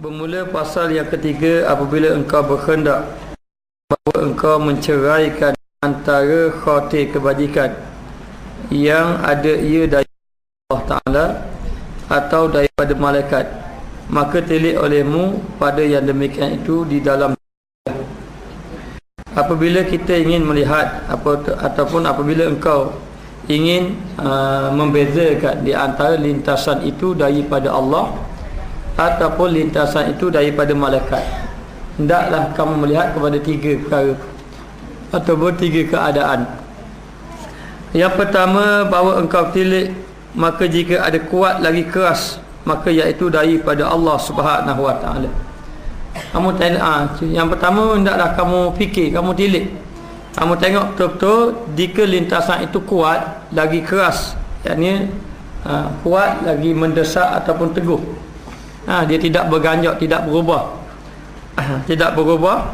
Bermula pasal yang ketiga, apabila engkau berkehendak bahawa engkau menceraikan antara khatir kebajikan yang ada ia dari Allah Ta'ala atau daripada malaikat, maka telik olehmu pada yang demikian itu di dalam. Apabila kita ingin melihat ataupun apabila engkau ingin membezakan di antara lintasan itu daripada Allah ataupun lintasan itu daripada malaikat, hendaklah kamu melihat kepada tiga perkara ataupun tiga keadaan. Yang pertama, bahawa engkau tilik, maka jika ada kuat lagi keras, maka iaitu daripada Allah Subhanahu Wa Taala. Kamu tengok, yang pertama hendaklah kamu fikir, kamu tilik, kamu tengok betul-betul jika lintasan itu kuat lagi keras, yakni kuat lagi mendesak ataupun teguh. Dia tidak berganjak, tidak berubah, tidak berubah,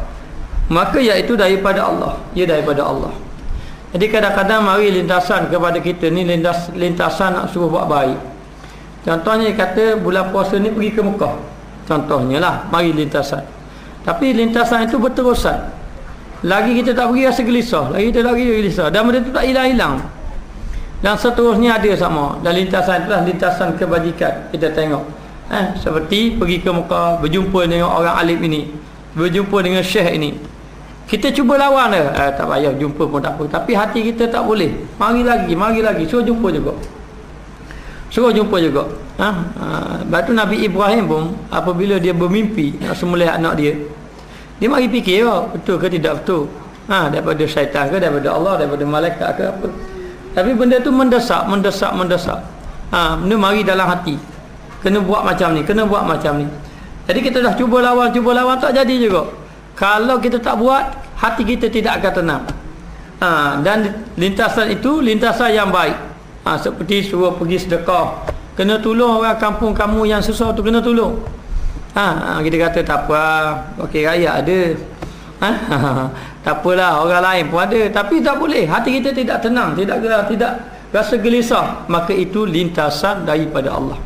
maka iaitu daripada Allah. Ia daripada Allah. Jadi kadang-kadang mari lintasan kepada kita ni lintasan nak suruh buat baik. Contohnya kata bulan puasa ni pergi ke Mekah, contohnya lah, mari lintasan. Tapi lintasan itu berterusan, lagi kita tak pergi rasa gelisah, lagi kita lagi gelisah, dan benda tu tak hilang-hilang. Dan seterusnya ada sama. Dan lintasan itulah lintasan kebajikan. Kita tengok seperti pergi ke Mekah, berjumpa dengan orang alim ini, berjumpa dengan syekh ini, kita cuba lawan dia, tak payah jumpa pun tak apa, tapi hati kita tak boleh, mari lagi, suruh jumpa juga, Lepas tu Nabi Ibrahim pun apabila dia bermimpi nak sembelih anak dia, dia mari fikir, betul ke tidak betul, daripada syaitan ke daripada Allah, daripada malaikat ke apa. Tapi benda tu mendesak. Benda mari dalam hati, kena buat macam ni, kena buat macam ni. Jadi kita dah cuba lawan, tak jadi juga. Kalau kita tak buat, hati kita tidak akan tenang. Dan lintasan itu lintasan yang baik. Seperti suruh pergi sedekah, kena tolong orang kampung kamu yang susah tu, kena tolong. Kita kata tak apa, okey raya ada. Tak apalah, orang lain pun ada. Tapi tak boleh, hati kita tidak tenang, tidak rasa gelisah, maka itu lintasan daripada Allah.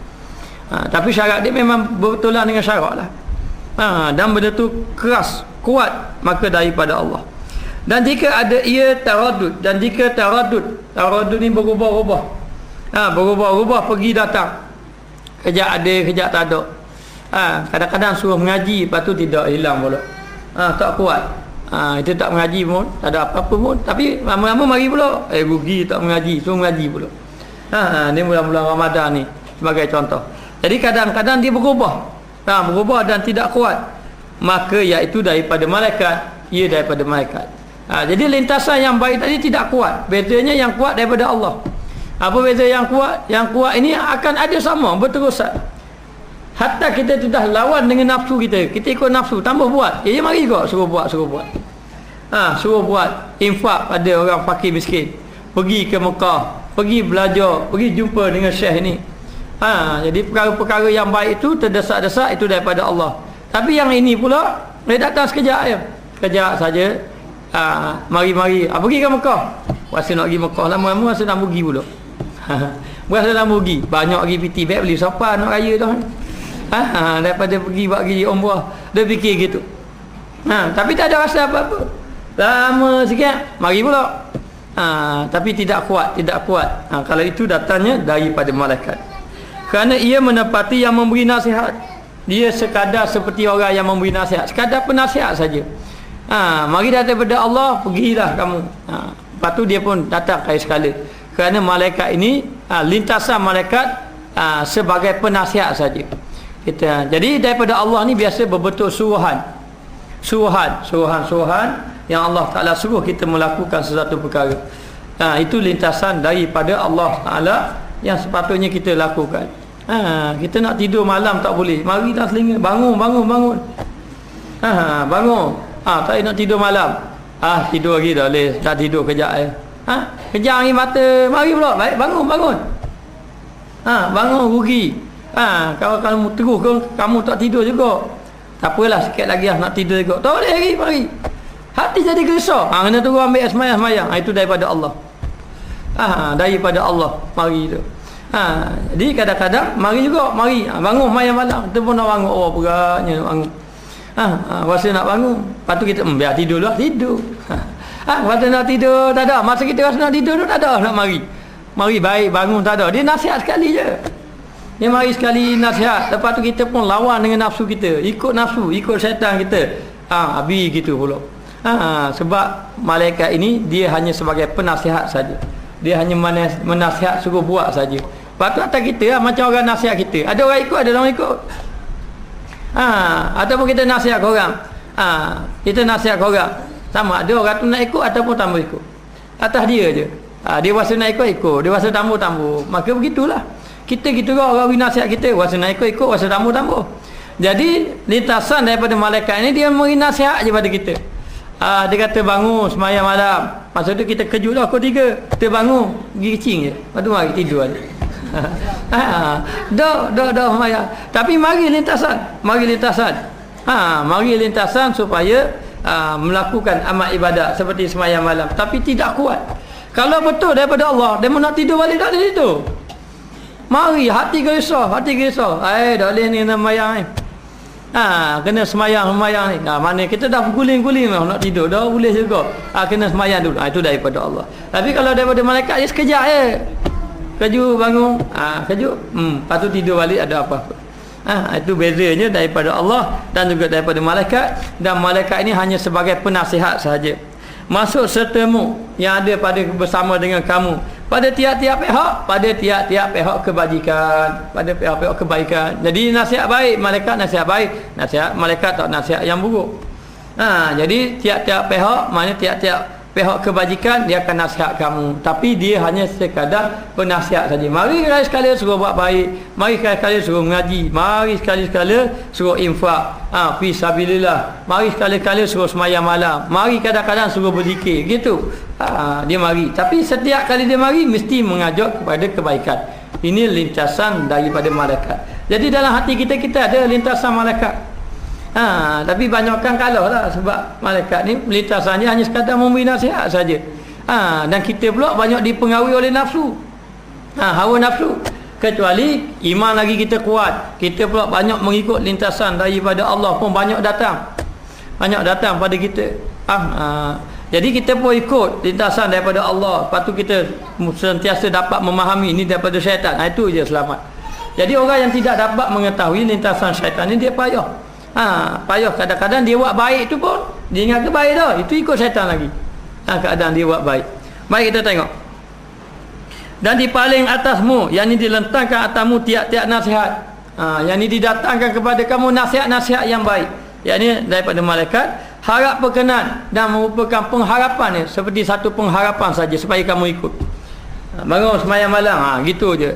Tapi syarat dia memang berbetulan dengan syarat lah. Dan benda tu keras, kuat, maka daripada Allah. Dan jika ada ia taradud, dan jika taradud ni berubah-ubah, berubah-ubah, pergi datang, kejap ada, kejap tak ada. Kadang-kadang suruh mengaji, lepas tu tidak, hilang pula. Tak kuat. Kita tak mengaji pun, tak ada apa-apa pun, tapi lama-lama mari pula, rugi tak mengaji, suruh mengaji pula. Ni bulan-bulan Ramadan ni sebagai contoh. Jadi kadang-kadang dia berubah, berubah dan tidak kuat, maka iaitu daripada malaikat, ia daripada malaikat. Jadi lintasan yang baik tadi tidak kuat, bezanya yang kuat daripada Allah. Apa beza yang kuat? Yang kuat ini akan ada sama, berterusan. Hatta kita sudah lawan dengan nafsu kita ikut nafsu, tambah buat, mari juga suruh buat. Suruh buat infak pada orang fakir miskin, pergi ke Mekah, pergi belajar, pergi jumpa dengan syekh ini. Jadi perkara-perkara yang baik itu terdesak-desak, itu daripada Allah. Tapi yang ini pula, dia datang sekejap saja. Mari pergi ke Mekah, rasa nak pergi Mekah, lama-lama rasa nak pergi pula. Berasa nak pergi, banyak lagi piti beg beli sopan nak raya dah. Daripada pergi buat gigi umrah, dia fikir gitu. Tapi tak ada rasa apa-apa, lama sikit mari pula. Tapi tidak kuat. Kalau itu datangnya daripada malaikat, kerana ia menepati yang memberi nasihat. Dia sekadar seperti orang yang memberi nasihat, sekadar penasihat saja. Mari daripada Allah, pergilah kamu. Lepas tu dia pun datang kali sekala, kerana malaikat ini, lintasan malaikat sebagai penasihat saja. Jadi daripada Allah ni biasa berbentuk suruhan yang Allah Ta'ala suruh kita melakukan sesuatu perkara. Itu lintasan daripada Allah Ta'ala yang sepatutnya kita lakukan. Kita nak tidur malam tak boleh, mari dah selinga, bangun. Bangun. Tak nak tidur malam. Tidur lagi dah boleh, dah tidur kejap kejap ni mata, mari pula, baik, bangun. Bangun, rugi. Kalau kamu terus kamu tak tidur juga, tak apalah, sikit lagi nak tidur juga, tak boleh lagi, mari. Hati jadi gelisah, kena turun ambil semayang. Itu daripada Allah. Daripada Allah, mari tu. Jadi kadang-kadang mari juga, mari bangun malam malam, kita pun nak bangun, oh beratnya nak bangun. Masa nak bangun, lepas tu kita biar tidur lah, tidur. Masa nak tidur tak ada, masa kita rasa nak tidur tu tak ada nak mari. Mari baik bangun tak ada. Dia nasihat sekali je. Dia mari sekali nasihat, lepas tu kita pun lawan dengan nafsu kita, ikut nafsu, ikut syaitan kita. Habis gitu pula. Sebab malaikat ini dia hanya sebagai penasihat saja. Dia hanya menasihat, suruh buat saja. Lepas tu atas kita macam orang nasihat kita. Ada orang ikut, ada orang ikut. Ataupun kita nasihat ke orang. Kita nasihat ke orang. Sama ada orang tu nak ikut ataupun tak mau ikut. Atas dia je. Dia rasa nak ikut, dia rasa tambah. Maka begitulah. Kita gitu orang beri nasihat kita, rasa nak ikut, rasa tambah. Jadi lintasan daripada malaikat ini dia beri nasihat je pada kita. Dia kata bangun sembahyang malam. Masa tu kita kejut lah pukul 3. Kita bangun, pergi kecing je. Lepas tu mari tidur je. Dah sembahyang. Tapi mari lintasan. Mari lintasan supaya melakukan amal ibadat seperti sembahyang malam. Tapi tidak kuat. Kalau betul daripada Allah, dia nak tidur balik tak ada situ. Mari hati gerisau. Dah boleh ni kena sembahyang ni. Kena sembahyang ni. Mana kita dah guling-guling lah nak tidur, dah boleh juga. Kena sembahyang dulu. Itu daripada Allah. Tapi kalau daripada malaikat dia sekejap je. Kejut bangun, kejut. Lepas tu tidur balik ada apa-apa. Itu bezanya daripada Allah dan juga daripada malaikat. Dan malaikat ini hanya sebagai penasihat sahaja. Masuk sertamu yang ada bersama dengan kamu pada tiap-tiap pihak kebajikan, pada pihak-pihak kebaikan. Jadi nasihat baik, malaikat nasihat baik, nasihat malaikat tak nasihat yang buruk. Jadi tiap-tiap pihak, mana tiap-tiap pihak kebajikan dia akan nasihat kamu, tapi dia hanya sekadar penasihat saja. Mari sekali-sekala suruh buat baik, mari sekali-sekala suruh mengaji, mari sekali-sekala suruh infak fi sabilillah, mari sekali-sekala suruh sembahyang malam, mari kadang-kadang suruh berzikir gitu. Dia mari, tapi setiap kali dia mari mesti mengajak kepada kebaikan. Ini lintasan daripada malaikat. Jadi dalam hati kita ada lintasan malaikat. Tapi banyakkan kalah lah, sebab malaikat ni lintasannya hanya sekadar memberi nasihat saja. Dan kita pula banyak dipengaruhi oleh nafsu, hawa nafsu. Kecuali iman lagi kita kuat, kita pula banyak mengikut lintasan daripada Allah pun banyak datang pada kita. Jadi kita pun ikut lintasan daripada Allah, lepas tu kita sentiasa dapat memahami ini daripada syaitan. Itu je selamat. Jadi orang yang tidak dapat mengetahui lintasan syaitan ni, dia payah. Payah. Kadang-kadang dia buat baik tu pun dia ingat ke baik dah, itu ikut syaitan lagi. Keadaan dia buat baik. Mari kita tengok. Dan di paling atasmu, yang ini dilentangkan atasmu tiap-tiap nasihat. Yang ini didatangkan kepada kamu nasihat-nasihat yang baik. Yang ini daripada malaikat, harap berkenan dan merupakan pengharapan, seperti satu pengharapan saja supaya kamu ikut. Bangun sembahyang malam, gitu je.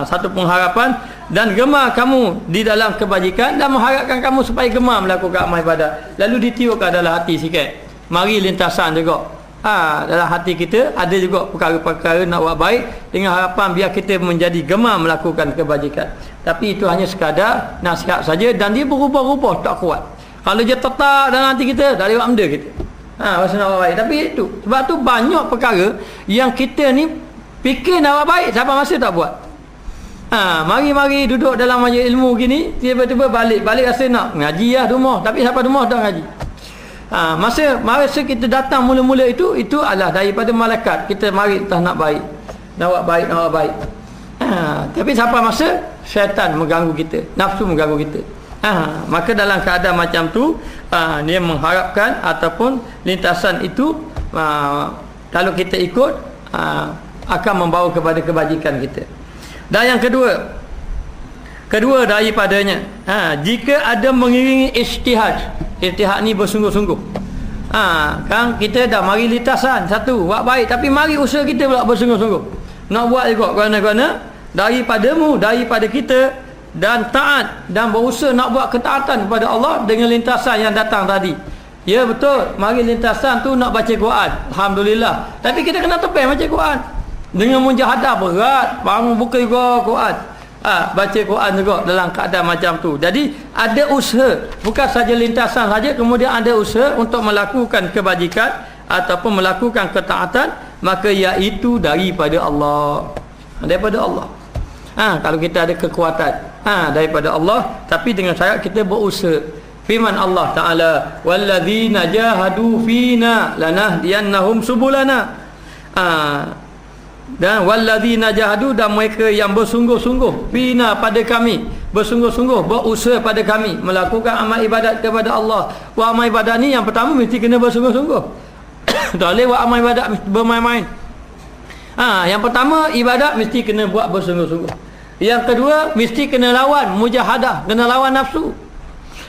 Satu pengharapan dan gemar kamu di dalam kebajikan dan mengharapkan kamu supaya gemar melakukan amal ibadat. Lalu ditiupkan dalam hati sikit. Mari lintasan juga. Dalam hati kita ada juga perkara-perkara nak buat baik dengan harapan biar kita menjadi gemar melakukan kebajikan. Tapi itu hanya sekadar nasihat saja dan dia berubah-ubah, tak kuat. Kalau dia tetap dalam hati kita, tak lewat benda kita. Rasa nak buat baik. Tapi itu, sebab tu banyak perkara yang kita ni fikir nak buat baik, sampai masa tak buat. Mari-mari duduk dalam majlis ilmu gini, tiba-tiba balik rasa nak ngaji lah rumah, tapi sampai rumah dah ngaji. Masa kita datang mula-mula itu adalah daripada malaikat. Kita mari tak nak baik, nak buat baik. Tapi sampai masa syaitan mengganggu kita, nafsu mengganggu kita. Maka dalam keadaan macam tu, dia mengharapkan ataupun lintasan itu kalau kita ikut akan membawa kepada kebajikan kita. Dan yang kedua daripadanya, jika ada mengiringi ijtihad ni bersungguh-sungguh. Kan kita dah mari lintasan satu buat baik, tapi mari usaha kita pula bersungguh-sungguh nak buat juga kerana daripada kita, dan taat dan berusaha nak buat ketaatan kepada Allah dengan lintasan yang datang tadi. Ya betul, mari lintasan tu nak baca Quran, alhamdulillah, tapi kita kena tepi baca Quran dengan mujahadah berat, bangun buka juga Quran, baca Quran juga dalam keadaan macam tu. Jadi ada usaha, bukan saja lintasan saja, kemudian ada usaha untuk melakukan kebajikan ataupun melakukan ketaatan, maka iaitu daripada Allah. Kalau kita ada kekuatan daripada Allah, tapi dengan syarat kita berusaha. Firman Allah Ta'ala, walladzina jahadu fina lanahdiyannahum subulana. Dan walladzina jahadu, dan mereka yang bersungguh-sungguh fina pada kami, bersungguh-sungguh berusaha pada kami melakukan amal ibadat kepada Allah. Buat amal ibadat ni yang pertama mesti kena bersungguh-sungguh. Tak boleh buat amal ibadat bermain-main. Yang pertama ibadat mesti kena buat bersungguh-sungguh. Yang kedua mesti kena lawan mujahadah, kena lawan nafsu.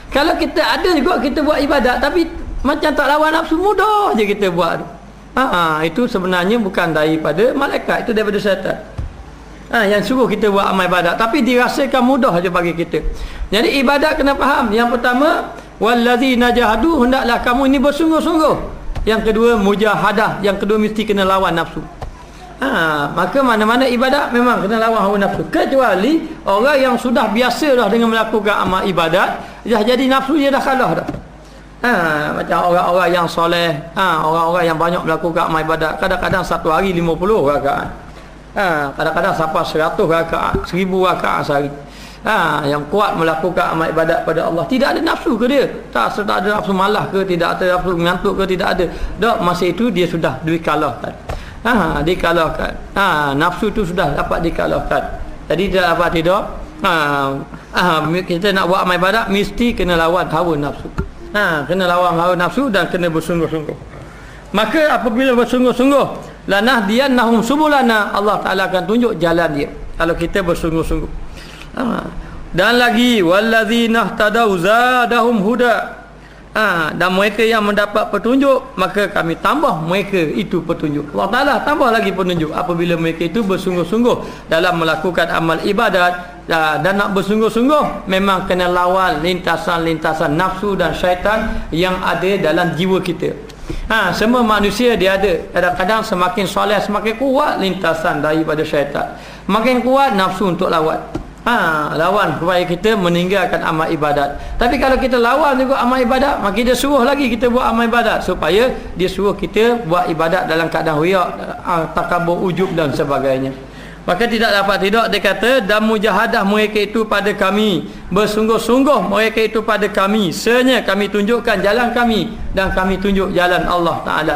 Kalau kita ada juga kita buat ibadat tapi macam tak lawan nafsu, mudah je kita buat. Itu sebenarnya bukan daripada malaikat, itu daripada syaitan. Yang suruh kita buat amal ibadat tapi dirasakan mudah je bagi kita. Jadi ibadat kena faham. Yang pertama, walladzina jahadu, hendaklah kamu ini bersungguh-sungguh. Yang kedua mujahadah, yang kedua mesti kena lawan nafsu. Maka mana-mana ibadat memang kena lawan hawa nafsu, kecuali orang yang sudah biasa dah dengan melakukan amal ibadat, dah jadi nafsu dia dah kalah dah. Macam orang-orang yang soleh, orang-orang yang banyak melakukan amal ibadat, kadang-kadang satu hari 50 rakaat, kadang-kadang sampai 100 rakaat, 1000 rakaat sehari. Yang kuat melakukan amal ibadat pada Allah, tidak ada nafsu ke dia? Tak ada nafsu malah ke, tidak ada nafsu mengantuk ke, tidak ada. Dak, masa itu dia sudah dikalahkan. Dikalahkan. Nafsu itu sudah dapat dikalahkan. Jadi tidak apa tidak. Kita nak buat amal ibadat mesti kena lawan hawa nafsu. Kena lawan hawa nafsu dan kena bersungguh-sungguh. Maka apabila bersungguh-sungguh, lanahdiyannahum subulana, Allah Taala akan tunjuk jalan dia kalau kita bersungguh-sungguh. Dan lagi walladzina ihtadau zadahum huda. Dan mereka yang mendapat petunjuk, maka kami tambah mereka itu petunjuk. Allah Ta'ala tambah lagi petunjuk apabila mereka itu bersungguh-sungguh dalam melakukan amal ibadat. Dan nak bersungguh-sungguh memang kena lawan lintasan-lintasan nafsu dan syaitan yang ada dalam jiwa kita. Semua manusia dia ada. Kadang-kadang semakin soleh semakin kuat lintasan daripada syaitan, makin kuat nafsu untuk lawan. Lawan supaya kita meninggalkan amal ibadat. Tapi kalau kita lawan juga amal ibadat, maka dia suruh lagi kita buat amal ibadat, supaya dia suruh kita buat ibadat dalam keadaan riak, takabur, ujub dan sebagainya. Maka tidak dapat tidak dia kata, dan mujahadah mereka itu pada kami, bersungguh-sungguh mereka itu pada kami, sebenarnya kami tunjukkan jalan kami dan kami tunjuk jalan Allah Ta'ala.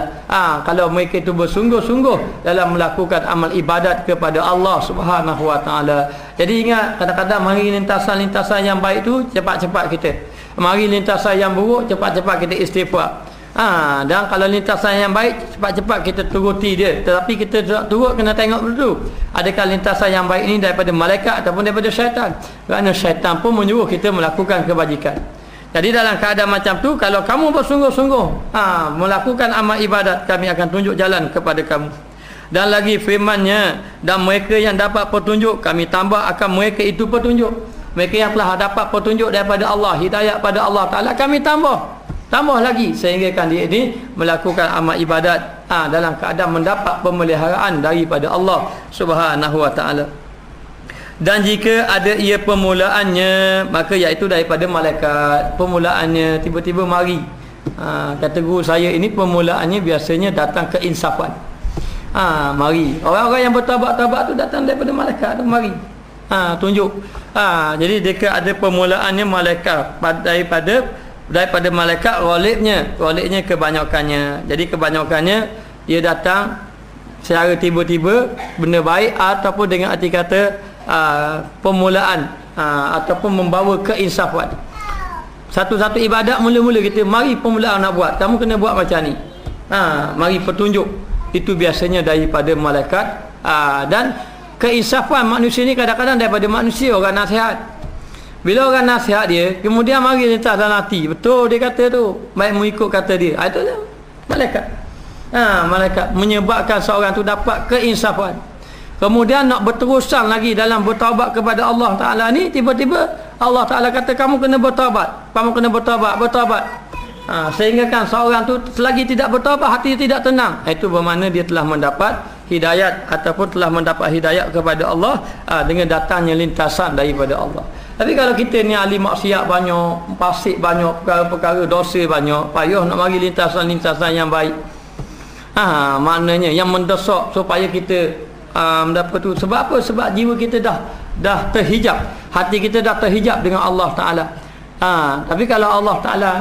Kalau mereka itu bersungguh-sungguh dalam melakukan amal ibadat kepada Allah Subhanahu Wa Ta'ala. Jadi ingat, kadang-kadang mari lintasan-lintasan yang baik itu cepat-cepat kita, mari lintasan yang buruk cepat-cepat kita istighfar. Dan kalau lintasan yang baik cepat-cepat kita turuti dia. Tetapi kita turut kena tengok dulu, adakah lintasan yang baik ini daripada malaikat ataupun daripada syaitan. Kerana syaitan pun menyuruh kita melakukan kebajikan. Jadi dalam keadaan macam tu, kalau kamu bersungguh-sungguh melakukan amal ibadat, kami akan tunjuk jalan kepada kamu. Dan lagi firman-Nya, dan mereka yang dapat petunjuk, kami tambah akan mereka itu petunjuk. Mereka yang telah dapat petunjuk daripada Allah, hidayah pada Allah Ta'ala, kami tambah lagi sehingga kan dia ini melakukan amal ibadat dalam keadaan mendapat pemeliharaan daripada Allah Subhanahu Wa Ta'ala. Dan jika ada ia permulaannya, maka iaitu daripada malaikat. Permulaannya tiba-tiba mari. Kata guru saya ini, permulaannya biasanya datang keinsafan. Mari. Orang-orang yang bertaubat-taubat tu datang daripada malaikat tu, mari. Tunjuk. Jadi jika ada permulaannya malaikat, daripada malaikat, ghalibnya kebanyakannya. Jadi kebanyakannya dia datang secara tiba-tiba, benda baik ataupun dengan arti kata permulaan ataupun membawa keinsafan. Satu-satu ibadat mula-mula kita mari permulaan nak buat, kamu kena buat macam ni. Mari petunjuk. Itu biasanya daripada malaikat. Dan keinsafan manusia ni kadang-kadang daripada manusia, orang nasihat. Bila orang nasihat dia, kemudian mari lintas dalam hati, betul dia kata tu, baik mengikut kata dia. Itu malaikat. Malaikat menyebabkan seorang tu dapat keinsafan. Kemudian nak berterusan lagi dalam bertaubat kepada Allah Ta'ala ni, tiba-tiba Allah Ta'ala kata kamu kena bertaubat, bertaubat. Sehingga kan seorang tu selagi tidak bertaubat, hati tidak tenang. Itu bermakna dia telah mendapat hidayat ataupun telah mendapat hidayat kepada Allah dengan datangnya lintasan daripada Allah. Tapi kalau kita ni ahli maksiat banyak, fasik banyak, perkara-perkara dosa banyak, payah nak mari lintasan-lintasan yang baik. Maknanya yang mendesak supaya kita mendapat tu. Sebab apa? Sebab jiwa kita dah dah terhijab. Hati kita dah terhijab dengan Allah Ta'ala. Tapi kalau Allah Ta'ala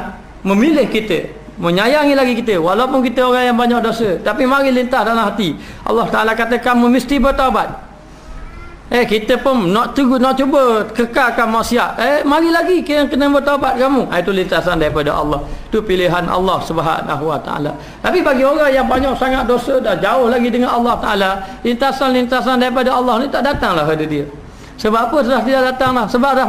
memilih kita, menyayangi lagi kita, walaupun kita orang yang banyak dosa, tapi mari lintas dalam hati. Allah Ta'ala kata kamu mesti bertaubat. Kita pun nak cuba kekalkan maksiat. Mari lagi kita kena bertaubat kamu. Itu lintasan daripada Allah. Itu pilihan Allah Subhanahu Wa Ta'ala. Tapi bagi orang yang banyak sangat dosa, dah jauh lagi dengan Allah Ta'ala, lintasan-lintasan daripada Allah ni tak datanglah pada dia. Sebab apa sudah tidak datanglah? Sebab dah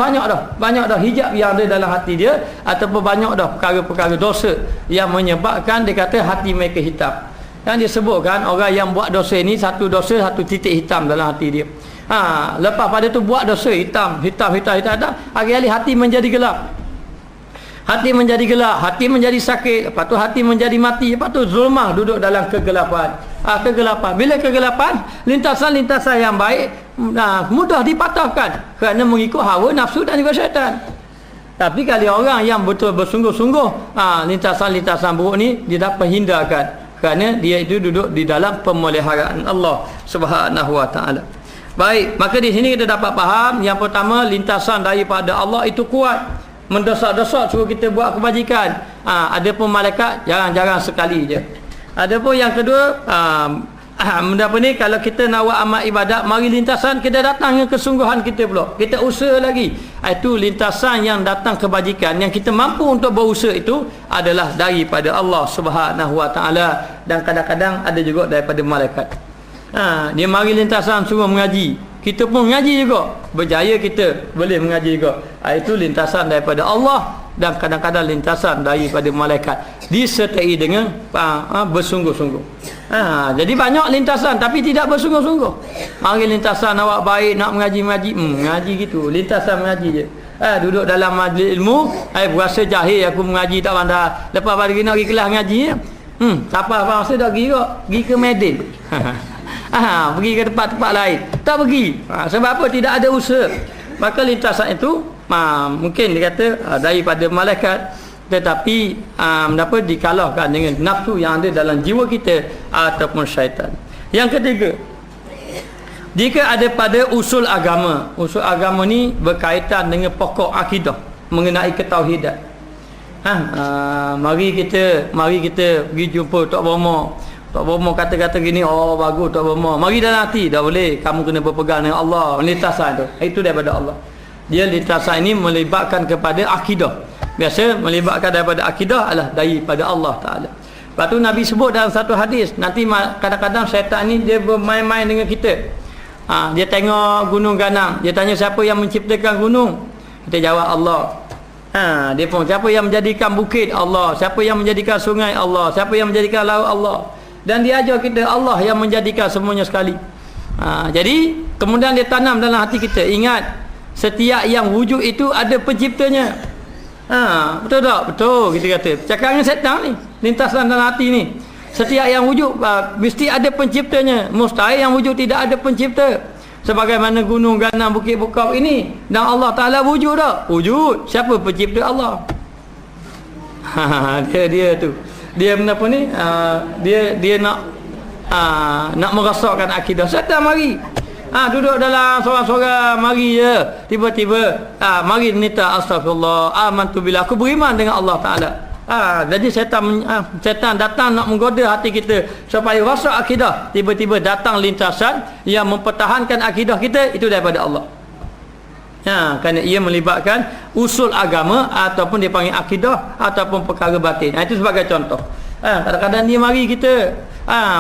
banyak dah hijab yang ada dalam hati dia, ataupun banyak dah perkara-perkara dosa yang menyebabkan dia kata hati mereka hitam. Yang disebutkan orang yang buat dosa ini, satu dosa satu titik hitam dalam hati dia. Lepas pada tu buat dosa hitam. Hari-hari hati menjadi gelap. Hati menjadi gelap, hati menjadi sakit, lepas tu hati menjadi mati, lepas tu zulmah duduk dalam kegelapan. Bila kegelapan, lintasan-lintasan yang baik mudah dipatahkan kerana mengikut hawa nafsu dan juga syaitan. Tapi kalau orang yang betul bersungguh-sungguh, lintasan-lintasan buruk ni dia dapat hindarkan kerana dia itu duduk di dalam pemeliharaan Allah Subhanahu Wa Ta'ala. Baik, maka di sini kita dapat faham yang pertama, lintasan daripada Allah itu kuat, mendesak-desak suruh kita buat kebajikan. Adapun malaikat jarang-jarang sekali je. Adapun yang kedua, apa ni, kalau kita nak buat amal ibadat, mari lintasan kita datang dengan kesungguhan kita pula. Kita usaha lagi. Itu lintasan yang datang kebajikan, yang kita mampu untuk berusaha itu adalah daripada Allah Subhanahu Wa Ta'ala, dan kadang-kadang ada juga daripada malaikat. Dia mari lintasan suruh mengaji, kita pun mengaji juga, berjaya kita boleh mengaji juga. Itu lintasan daripada Allah, dan kadang-kadang lintasan daripada malaikat, disertai dengan bersungguh-sungguh. Jadi banyak lintasan tapi tidak bersungguh-sungguh. Mari lintasan awak baik nak mengaji mengaji gitu, lintasan mengaji je. Duduk dalam majlis ilmu, berasa jahil aku mengaji tak pandai. Lepas pada nak pergi kelas mengaji, tak apa masa dah pergi ke Medan. Pergi ke tempat-tempat lain, tak pergi. Sebab apa? Tidak ada usaha. Maka lintasan itu mungkin dikata daripada malaikat, tetapi dapat dikalahkan dengan nafsu yang ada dalam jiwa kita ataupun syaitan. Yang ketiga, jika ada pada usul agama ni berkaitan dengan pokok akidah mengenai ketauhidan. Mari kita pergi jumpa Tok Bomo kata-kata gini, bagus Tok Bomo, mari dalam hati, dah boleh, kamu kena berpegang dengan Allah. Lintasan itu daripada Allah. Dia lintasan ini melibatkan kepada akidah. Biasa melibatkan daripada akidah adalah daripada Allah Ta'ala. Lepas tu Nabi sebut dalam satu hadis, nanti kadang-kadang syaitan ni dia bermain-main dengan kita. Dia tengok gunung ganang, dia tanya siapa yang menciptakan gunung, kita jawab Allah. Dia pun siapa yang menjadikan bukit, Allah. Siapa yang menjadikan sungai, Allah. Siapa yang menjadikan laut, Allah. Dan dia ajar kita Allah yang menjadikan semuanya sekali. Jadi kemudian dia tanam dalam hati kita, ingat setiap yang wujud itu ada penciptanya. Betul tak? Betul, kita kata. Cakap dengan setan ni, lintasan dalam hati ni, setiap yang wujud mesti ada penciptanya. Mustahil yang wujud tidak ada pencipta. Sebagaimana gunung ganang bukit bukau ini, dan Allah Ta'ala wujud tak? Wujud. Siapa pencipta? Allah. Dia tu. Dia kenapa ni? Dia nak merosakkan akidah. Setan mari. Duduk dalam seorang-seorang, mari je. Tiba-tiba mari nita astagfirullah, amantu billah, aku beriman dengan Allah Ta'ala. Jadi setan datang nak menggoda hati kita supaya rosak akidah. Tiba-tiba datang lintasan yang mempertahankan akidah kita, itu daripada Allah. Kerana ia melibatkan usul agama, ataupun dia panggil akidah, ataupun perkara batin. Itu sebagai contoh. Kadang-kadang dia mari kita,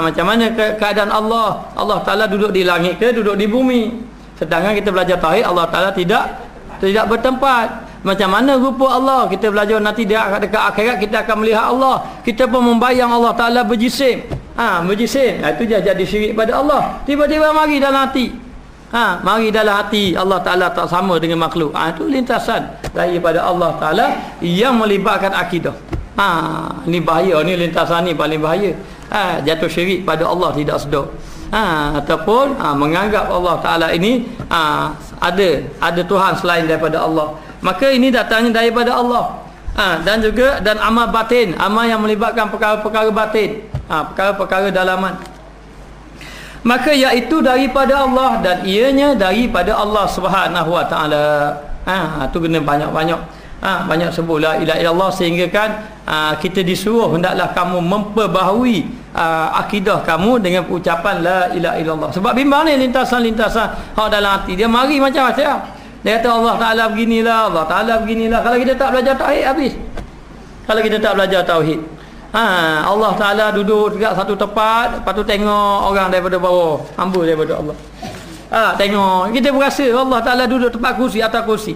macam mana keadaan Allah. Allah Ta'ala duduk di langit ke duduk di bumi? Sedangkan kita belajar tauhid, Allah Ta'ala tidak bertempat. Macam mana rupa Allah? Kita belajar nanti dekat akhirat kita akan melihat Allah. Kita pun membayang Allah Ta'ala berjisim. Berjisim. Itu jadi syirik pada Allah. Tiba-tiba mari dalam hati. Mari dalam hati Allah Ta'ala tak sama dengan makhluk. Itu lintasan daripada Allah Ta'ala yang melibatkan akidah. Ni bahaya, ni lintasan ni paling bahaya. Jatuh syirik pada Allah tidak sedar. Ataupun menganggap Allah Ta'ala ini ada Tuhan selain daripada Allah. Maka ini datangnya daripada Allah. Dan amal batin, amal yang melibatkan perkara-perkara batin, perkara-perkara dalaman. Maka iaitu daripada Allah dan ianya daripada Allah Subhanahu wa taala. Tu kena banyak-banyak banyak sebut la ilaha illallah, sehingga kan kita disuruh hendaklah kamu memperbaharui akidah kamu dengan ucapan la ilaha illallah. Sebab bimbang ni lintasan-lintasan hak dalam hati dia mari macam-macam. Dia kata Allah Taala beginilah, Allah Taala beginilah. Kalau kita tak belajar tauhid habis. Kalau kita tak belajar tauhid, Allah Taala duduk dekat satu tempat, lepas tu tengok orang daripada bawah, hamba daripada Allah. Tengok, kita berasa Allah Taala duduk tempat kursi, atas kursi.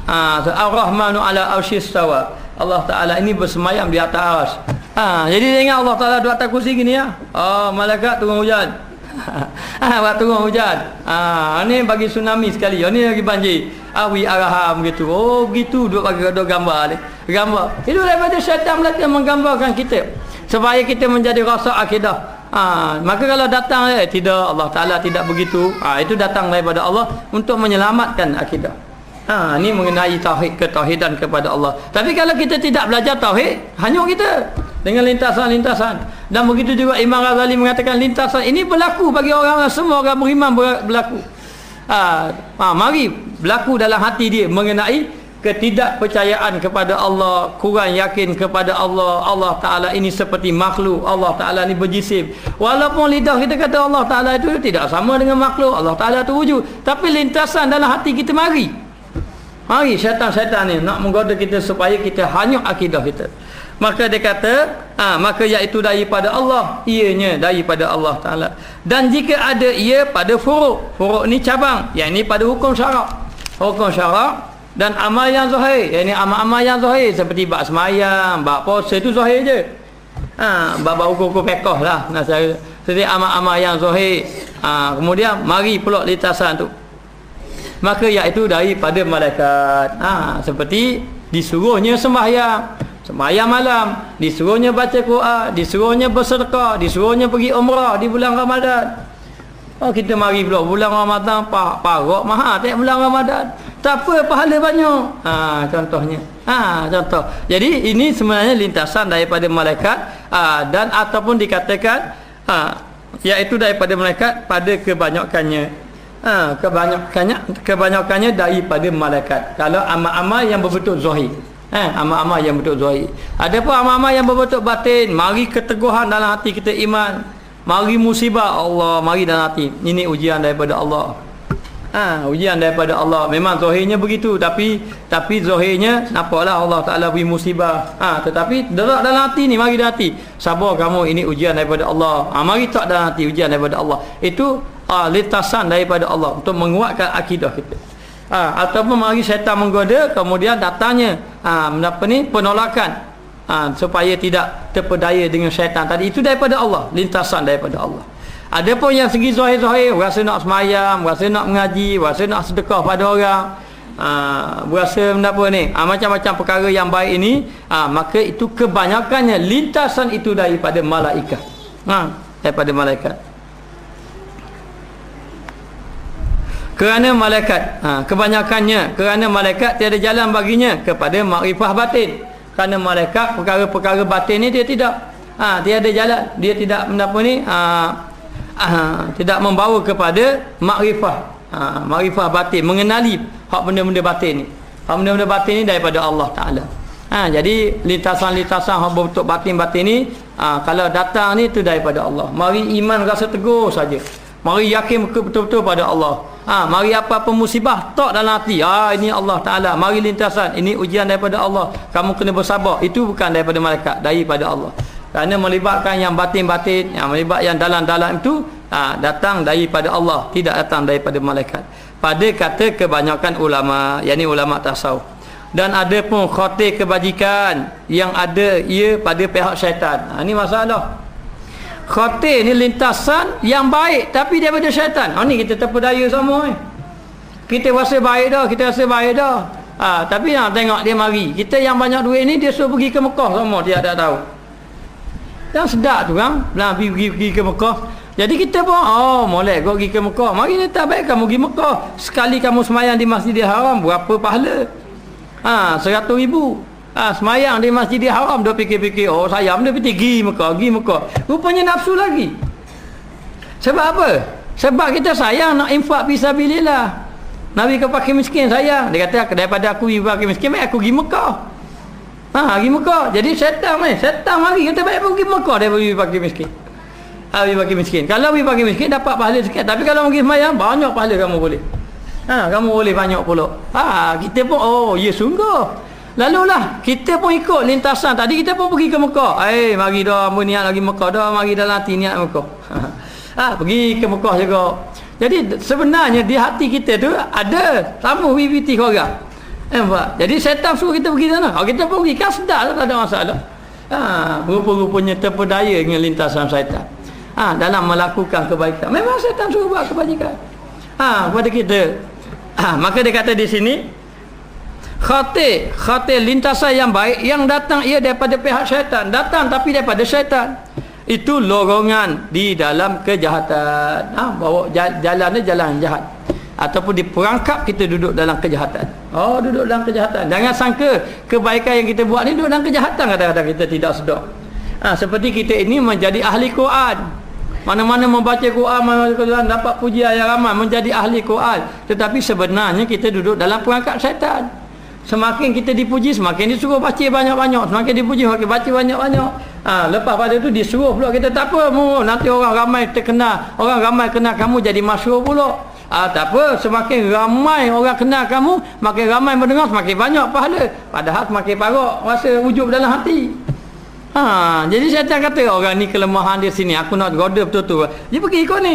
Ar-Rahmanu ala arsyis stawa. Allah Taala ini bersemayam di atas arsy. Jadi tengok Allah Taala duduk atas kursi gini ya. Malaikat turun hujan. Buat turun hujan. Ni bagi tsunami sekali. Ni lagi banjir. Awi araham gitu. Oh begitu duduk bagi gambar ni. Gambar. Itu daripada syaitan belaka menggambarkan kita supaya kita menjadi rasa akidah. Maka kalau datang tidak, Allah Taala tidak begitu. Itu datang daripada Allah untuk menyelamatkan akidah. Ni mengenai tauhid, ketauhidan kepada Allah. Tapi kalau kita tidak belajar tauhid, hanyut kita dengan lintasan-lintasan. Dan begitu juga Imam Ghazali mengatakan lintasan ini berlaku bagi orang, semua orang beriman berlaku. Mari berlaku dalam hati dia mengenai ketidakpercayaan kepada Allah, kurang yakin kepada Allah. Allah Taala ini seperti makhluk, Allah Taala ni berjisim. Walaupun lidah kita kata Allah Taala itu tidak sama dengan makhluk, Allah Taala itu wujud, tapi lintasan dalam hati kita mari syaitan-syaitan ni nak menggoda kita supaya kita hanyut akidah kita. Maka dia kata maka iaitu daripada Allah, ianya daripada Allah Taala. Dan jika ada ia pada furuk ni cabang, yang ini pada hukum syarak dan amal yang zahir, yang ini amal-amal yang zahir seperti bab sembahyang, bab puasa, itu zahir je. Bab hukum-hukum fiqh lah seperti amal-amal yang zahir. Kemudian mari pula lintasan tu, maka iaitu daripada malaikat. Seperti disuruhnya sembahyang malam, disuruhnya baca Quran, disuruhnya bersedekah, disuruhnya pergi umrah di bulan Ramadan. Kita mari pula bulan Ramadan parak mahal tak bulan Ramadan, tak apa, pahala banyak. Contohnya. Contoh. Jadi ini sebenarnya lintasan daripada malaikat, dan ataupun dikatakan iaitu daripada malaikat pada kebanyakannya. Kebanyakannya daripada malaikat. Kalau amal-amal yang betul zahir, amal-amal yang betul zahir. Adapun amal-amal yang betul batin, mari keteguhan dalam hati kita iman, mari musibah Allah mari dalam hati, ini ujian daripada Allah. Ujian daripada Allah. Memang zahirnya begitu, tapi zahirnya nampaklah Allah Taala beri musibah. Tetapi derak dalam hati ni, mari dalam hati, sabar kamu, ini ujian daripada Allah. Mari tak dalam hati, ujian daripada Allah. Itu lintasan daripada Allah untuk menguatkan akidah kita. Ataupun mari syaitan menggoda, kemudian datangnya penolakan supaya tidak terpedaya dengan syaitan tadi. Itu daripada Allah, lintasan daripada Allah. Adapun yang segi zahir-zahir, rasa nak semayang, rasa nak mengaji, rasa nak sedekah pada orang, berasa macam-macam perkara yang baik ini, maka itu kebanyakannya lintasan itu daripada malaikat. Daripada malaikat. Kerana malaikat, kebanyakannya kerana malaikat tiada jalan baginya kepada makrifah batin. Kerana malaikat perkara-perkara batin ni dia tidak tiada jalan, dia tidak tidak membawa kepada makrifah batin, mengenali hak benda-benda batin ni. Hak benda-benda batin ni daripada Allah Taala. Jadi lintasan-lintasan hak betul batin-batin ni, kalau datang ni tu daripada Allah. Mari iman rasa teguh saja. Mari yakin betul-betul pada Allah. Mari apa-apa musibah tak dalam hati, ini Allah Taala. Mari lintasan, ini ujian daripada Allah, kamu kena bersabar. Itu bukan daripada malaikat, daripada Allah. Kerana melibatkan yang batin-batin, yang melibat yang dalam-dalam itu, datang daripada Allah, tidak datang daripada malaikat. Pada kata kebanyakan ulama, yakni ulama tasawuf. Dan ada pun khatir kebajikan yang ada ia pada pihak syaitan. Ini masalah. Khatir ni lintasan yang baik tapi daripada syaitan. Ni kita terpedaya semua. Kita rasa baik dah, tapi nak tengok dia mari. Kita yang banyak duit ni dia suruh pergi ke Mekah semua, dia tak tahu. Yang sedap tu kan, pergi ke Mekah. Jadi kita pun molek kau pergi ke Mekah. Mari ni tak baik kamu pergi Mekah. Sekali kamu semayang di Masjidil Haram, berapa pahala? 100,000. Semayang di Masjidil Haram, dia fikir-fikir, sayang dia pergi Mekah. Rupanya nafsu lagi. Sebab apa? Sebab kita sayang nak infak fisabilillah. Nabi ke fakir miskin sayang. Dia kata daripada aku pergi fakir miskin, baik aku pergi Mekah. Pergi Mekah. Jadi syaitan mari kata baik aku pergi Mekah daripada pergi fakir miskin. Pergi fakir miskin. Kalau pergi fakir miskin dapat pahala sikit, tapi kalau pergi sembahyang banyak pahala kamu boleh. Kamu boleh banyak pula. Kita pun ya sungguh. Lalulah kita pun ikut lintasan tadi, kita pun pergi ke Mekah. Mari dah niat lagi Mekah dah, mari dalam hati niat Mekah. Pergi ke Mekah juga. Jadi sebenarnya di hati kita tu ada tamu VVT korang. Jadi syaitan suruh kita pergi sana. Kita pun pergi kan sedar, tak ada masalah. Rupa-rupanya terpedaya dengan lintasan syaitan. Dalam melakukan kebaikan. Memang syaitan suruh buat kebajikan. Kepada kita. Maka dia kata di sini, khatir lintasan yang baik yang datang ia daripada pihak syaitan. Datang tapi daripada syaitan. Itu lorongan di dalam kejahatan. Bawa jalannya jalan jahat. Ataupun diperangkap kita duduk dalam kejahatan. Duduk dalam kejahatan. Jangan sangka kebaikan yang kita buat ni duduk dalam kejahatan. Kadang-kadang kita tidak sedar. Seperti kita ini menjadi ahli Quran. Mana-mana membaca Quran, dapat pujian yang ramai, menjadi ahli Quran. Tetapi sebenarnya kita duduk dalam perangkap syaitan. Semakin kita dipuji, semakin disuruh baca banyak-banyak. Semakin dipuji, semakin baca banyak-banyak. Lepas pada itu disuruh pula kita, tak apa, nanti orang ramai terkenal, orang ramai kenal kamu jadi masyhur pula. Tak apa, semakin ramai orang kenal kamu, makin ramai mendengar, semakin banyak pahala. Padahal semakin parok rasa ujub dalam hati. Jadi syaitan kata orang ni kelemahan dia sini, aku nak goda betul-betul. Dia pergi ikut ni.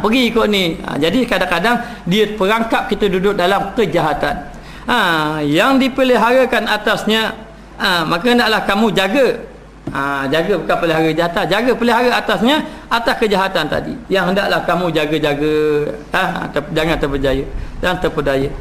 Pergi ikut ni. Jadi kadang-kadang dia perangkap kita duduk dalam kejahatan. Yang dipeliharakan atasnya, maka hendaklah kamu jaga. Jaga bukan pelihara kejahatan, jaga pelihara atasnya, atas kejahatan tadi. Yang hendaklah kamu jaga-jaga. Jangan terberjaya dan terpedaya.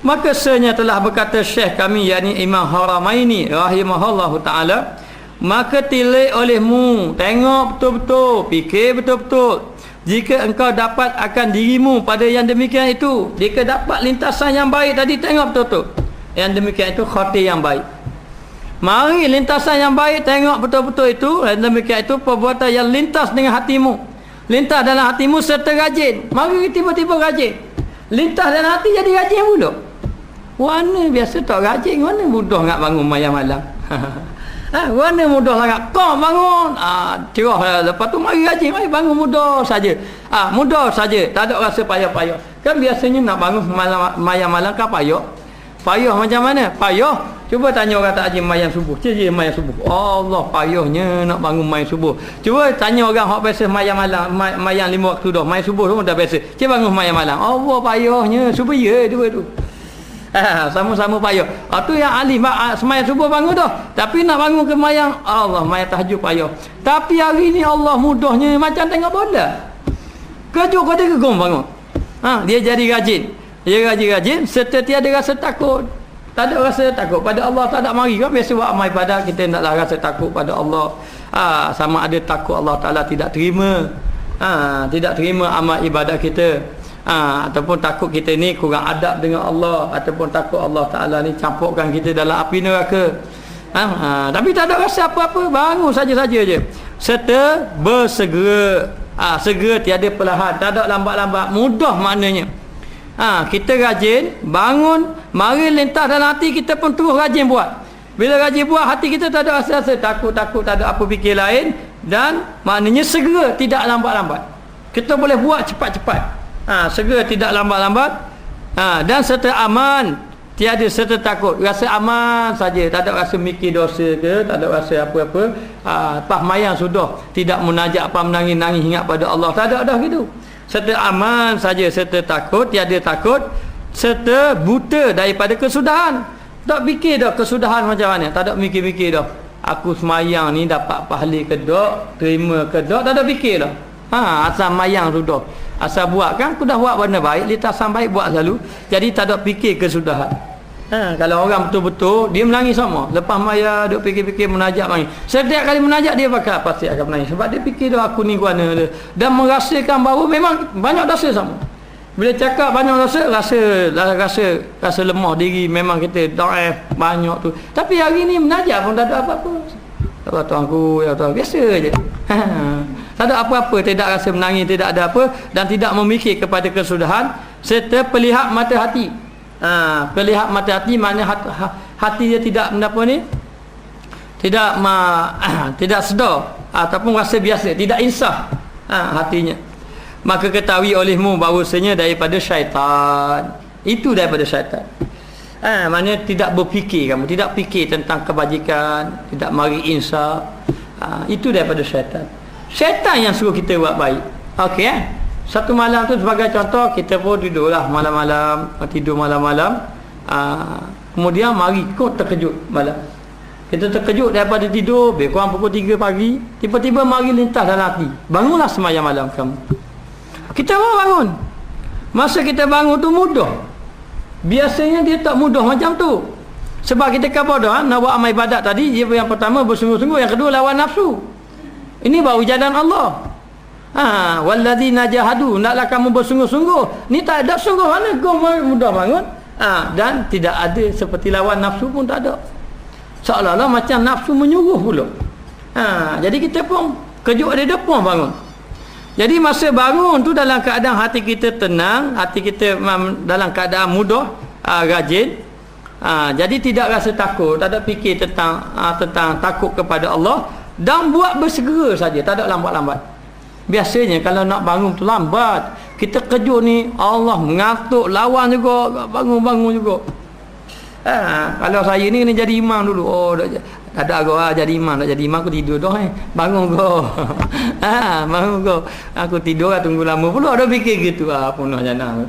Maka sebenarnya telah berkata Syekh kami, yakni Imam Haramaini rahimahullahu ta'ala, maka tilik olehmu, tengok betul-betul, fikir betul-betul. Jika engkau dapat akan dirimu pada yang demikian itu, jika dapat lintasan yang baik tadi, tengok betul-betul. Yang demikian itu khatir yang baik. Mari lintasan yang baik, tengok betul-betul itu. Yang demikian itu perbuatan yang lintas dengan hatimu, lintas dalam hatimu serta rajin. Mari tiba-tiba rajin, lintas dalam hati jadi rajin pula. Mana biasa tak rajin, mana mudah nak bangun mayang malam. Mana mudah sangat kau bangun. Cerah lepas tu mari rajin, mari bangun mudah saja. Mudah saja, tak ada rasa payah-payah. Kan biasanya nak bangun mayang malam kan payah. Payah macam mana? Payah. Cuba tanya orang tak rajin mayang subuh. Cik mayang subuh. Allah, payahnya nak bangun mayang subuh. Cuba tanya orang hak biasa mayang malam, mayang 5 waktu dah. Mayang subuh pun dah biasa. Cik bangun mayang malam. Allah, payahnya. Supaya dua tu. Sama-sama payah. Tu yang ahli semayang subuh bangun dah. Tapi nak bangun ke mayang, Allah, mayang tahajud payah. Tapi hari ni Allah mudahnya macam tengok bola. Kejut kau gegom bangun. Dia jadi rajin. Dia rajin-rajin serta tiada rasa takut. Tak ada rasa takut pada Allah, tak ada mari kan biasa buat amal ibadat, kita hendaklah rasa takut pada Allah. Sama ada takut Allah Taala tidak terima. Tidak terima amal ibadat kita. Ataupun takut kita ni kurang adab dengan Allah, ataupun takut Allah Ta'ala ni campurkan kita dalam api neraka. Tapi tak ada rasa apa-apa, bangun saja-saja je. Serta bersegera, segera tiada perlahan, tak ada lambat-lambat, mudah maknanya. Kita rajin bangun, mari lintas dalam hati kita pun terus rajin buat. Bila rajin buat, hati kita tak ada rasa-rasa takut-takut, tak ada apa fikir lain, dan maknanya segera, tidak lambat-lambat. Kita boleh buat cepat-cepat. Segera, tidak lambat-lambat. Dan serta aman, tiada serta takut, rasa aman saja, tak ada rasa mikir dosa ke, tak ada rasa apa-apa. Pas mayang sudah tidak munajat apa, menangis-nangis ingat pada Allah, tak ada dah gitu. Serta aman saja, serta takut, tiada takut, serta buta daripada kesudahan. Tak fikir dah kesudahan macam mana, tak ada mikir-mikir dah. Aku semayang ni dapat pahala ke tak, terima ke tak, tak ada fikir dah. Asal mayang sudah, asal buat kan, aku dah buat benda baik, lintasan baik buat selalu. Jadi tak ada fikir kesudahan. Kalau orang betul-betul dia menangis sama, lepas mayang duk fikir-fikir munajat menangis. Setiap kali munajat dia pasti akan menangis, sebab dia fikir dah aku ni guana dia, dan merasakan bahawa memang banyak dosa sama. Bila cakap banyak dosa, rasa lemah diri, memang kita dhaif banyak tu. Tapi hari ni munajat pun tak ada apa-apa. Allah Tuanku, ya Tuhan, biasa je. Tak ada apa-apa, tidak rasa menangis, tidak ada apa, dan tidak memikir kepada kesudahan, serta pelihak mata hati. Pelihak mata hati maknanya hati dia tidak apa ni? Tidak sedar ataupun rasa biasa, tidak insaf hatinya. Maka ketahui olehmu bahawasanya daripada syaitan. Itu daripada syaitan. Maknanya tidak berfikir kamu, tidak fikir tentang kebajikan, tidak mari insaf. Itu daripada syaitan. Syaitan yang suruh kita buat baik. Okey Satu malam tu sebagai contoh, kita pun tidurlah malam-malam, tidur malam-malam. Kemudian mari kau terkejut malam. Kita terkejut daripada tidur, lebih kurang pukul 3 pagi, tiba-tiba mari lintas dalam hati. Bangunlah sembahyang malam kamu. Kita mau bangun. Masa kita bangun tu mudah. Biasanya dia tak mudah macam tu. Sebab kita kan bodoh, nak buat amal ibadat tadi, yang pertama bersungguh-sungguh, yang kedua lawan nafsu. Ini baru jalan Allah. Walladzina jahadu, naklah kamu bersungguh-sungguh. Ni tak ada sungguh mana kau mudah bangun. Dan tidak ada seperti lawan nafsu pun tak ada. Seolah-olah macam nafsu menyuruh pula. Jadi kita pun kejut dia pun bangun. Jadi masa bangun tu dalam keadaan hati kita tenang, hati kita dalam keadaan mudah, rajin. Jadi tidak rasa takut, tak ada fikir tentang takut kepada Allah, dan buat bersegera saja, tak ada lambat-lambat. Biasanya kalau nak bangun tu lambat, kita kejut ni Allah mengantuk, lawan juga, bangun-bangun juga. Kalau saya ni kena jadi imam dulu. Tak ada agak jadi imam, tak jadi imam aku tidur dah bangun kau. Bangun kau. Aku tidur tunggu lama pula ada fikir gitu. Punah jana.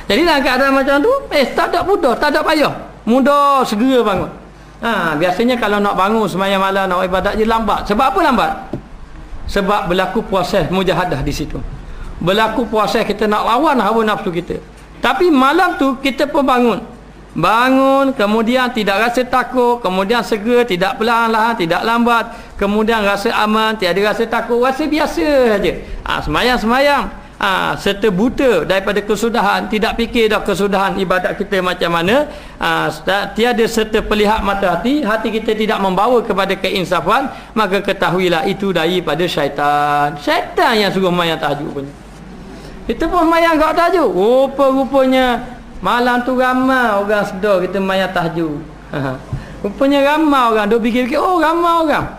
Jadi dalam keadaan macam tu, tak ada mudah, tak ada payah. Mudah segera bangun. Biasanya kalau nak bangun sembahyang malam, nak ibadat je lambat. Sebab apa lambat? Sebab berlaku proses mujahadah di situ. Berlaku proses kita nak lawan hawa nafsu kita. Tapi malam tu kita pun bangun, kemudian tidak rasa takut, kemudian segera, tidak perlahan-lahan, tidak lambat, kemudian rasa aman, tiada rasa takut, rasa biasa saja. Semayang-semayang, serta buta daripada kesudahan, tidak fikir dah kesudahan ibadat kita macam mana, tiada serta pelihak mata hati, hati kita tidak membawa kepada keinsafan, maka ketahuilah itu daripada syaitan. Syaitan yang suruh mayang tahajud punya. Kita pun mayang kat tahajud. Rupa-rupanya malam tu ramai orang sedar kita mayang tahajud. Rupanya ramai orang duk fikir-fikir, ramai orang.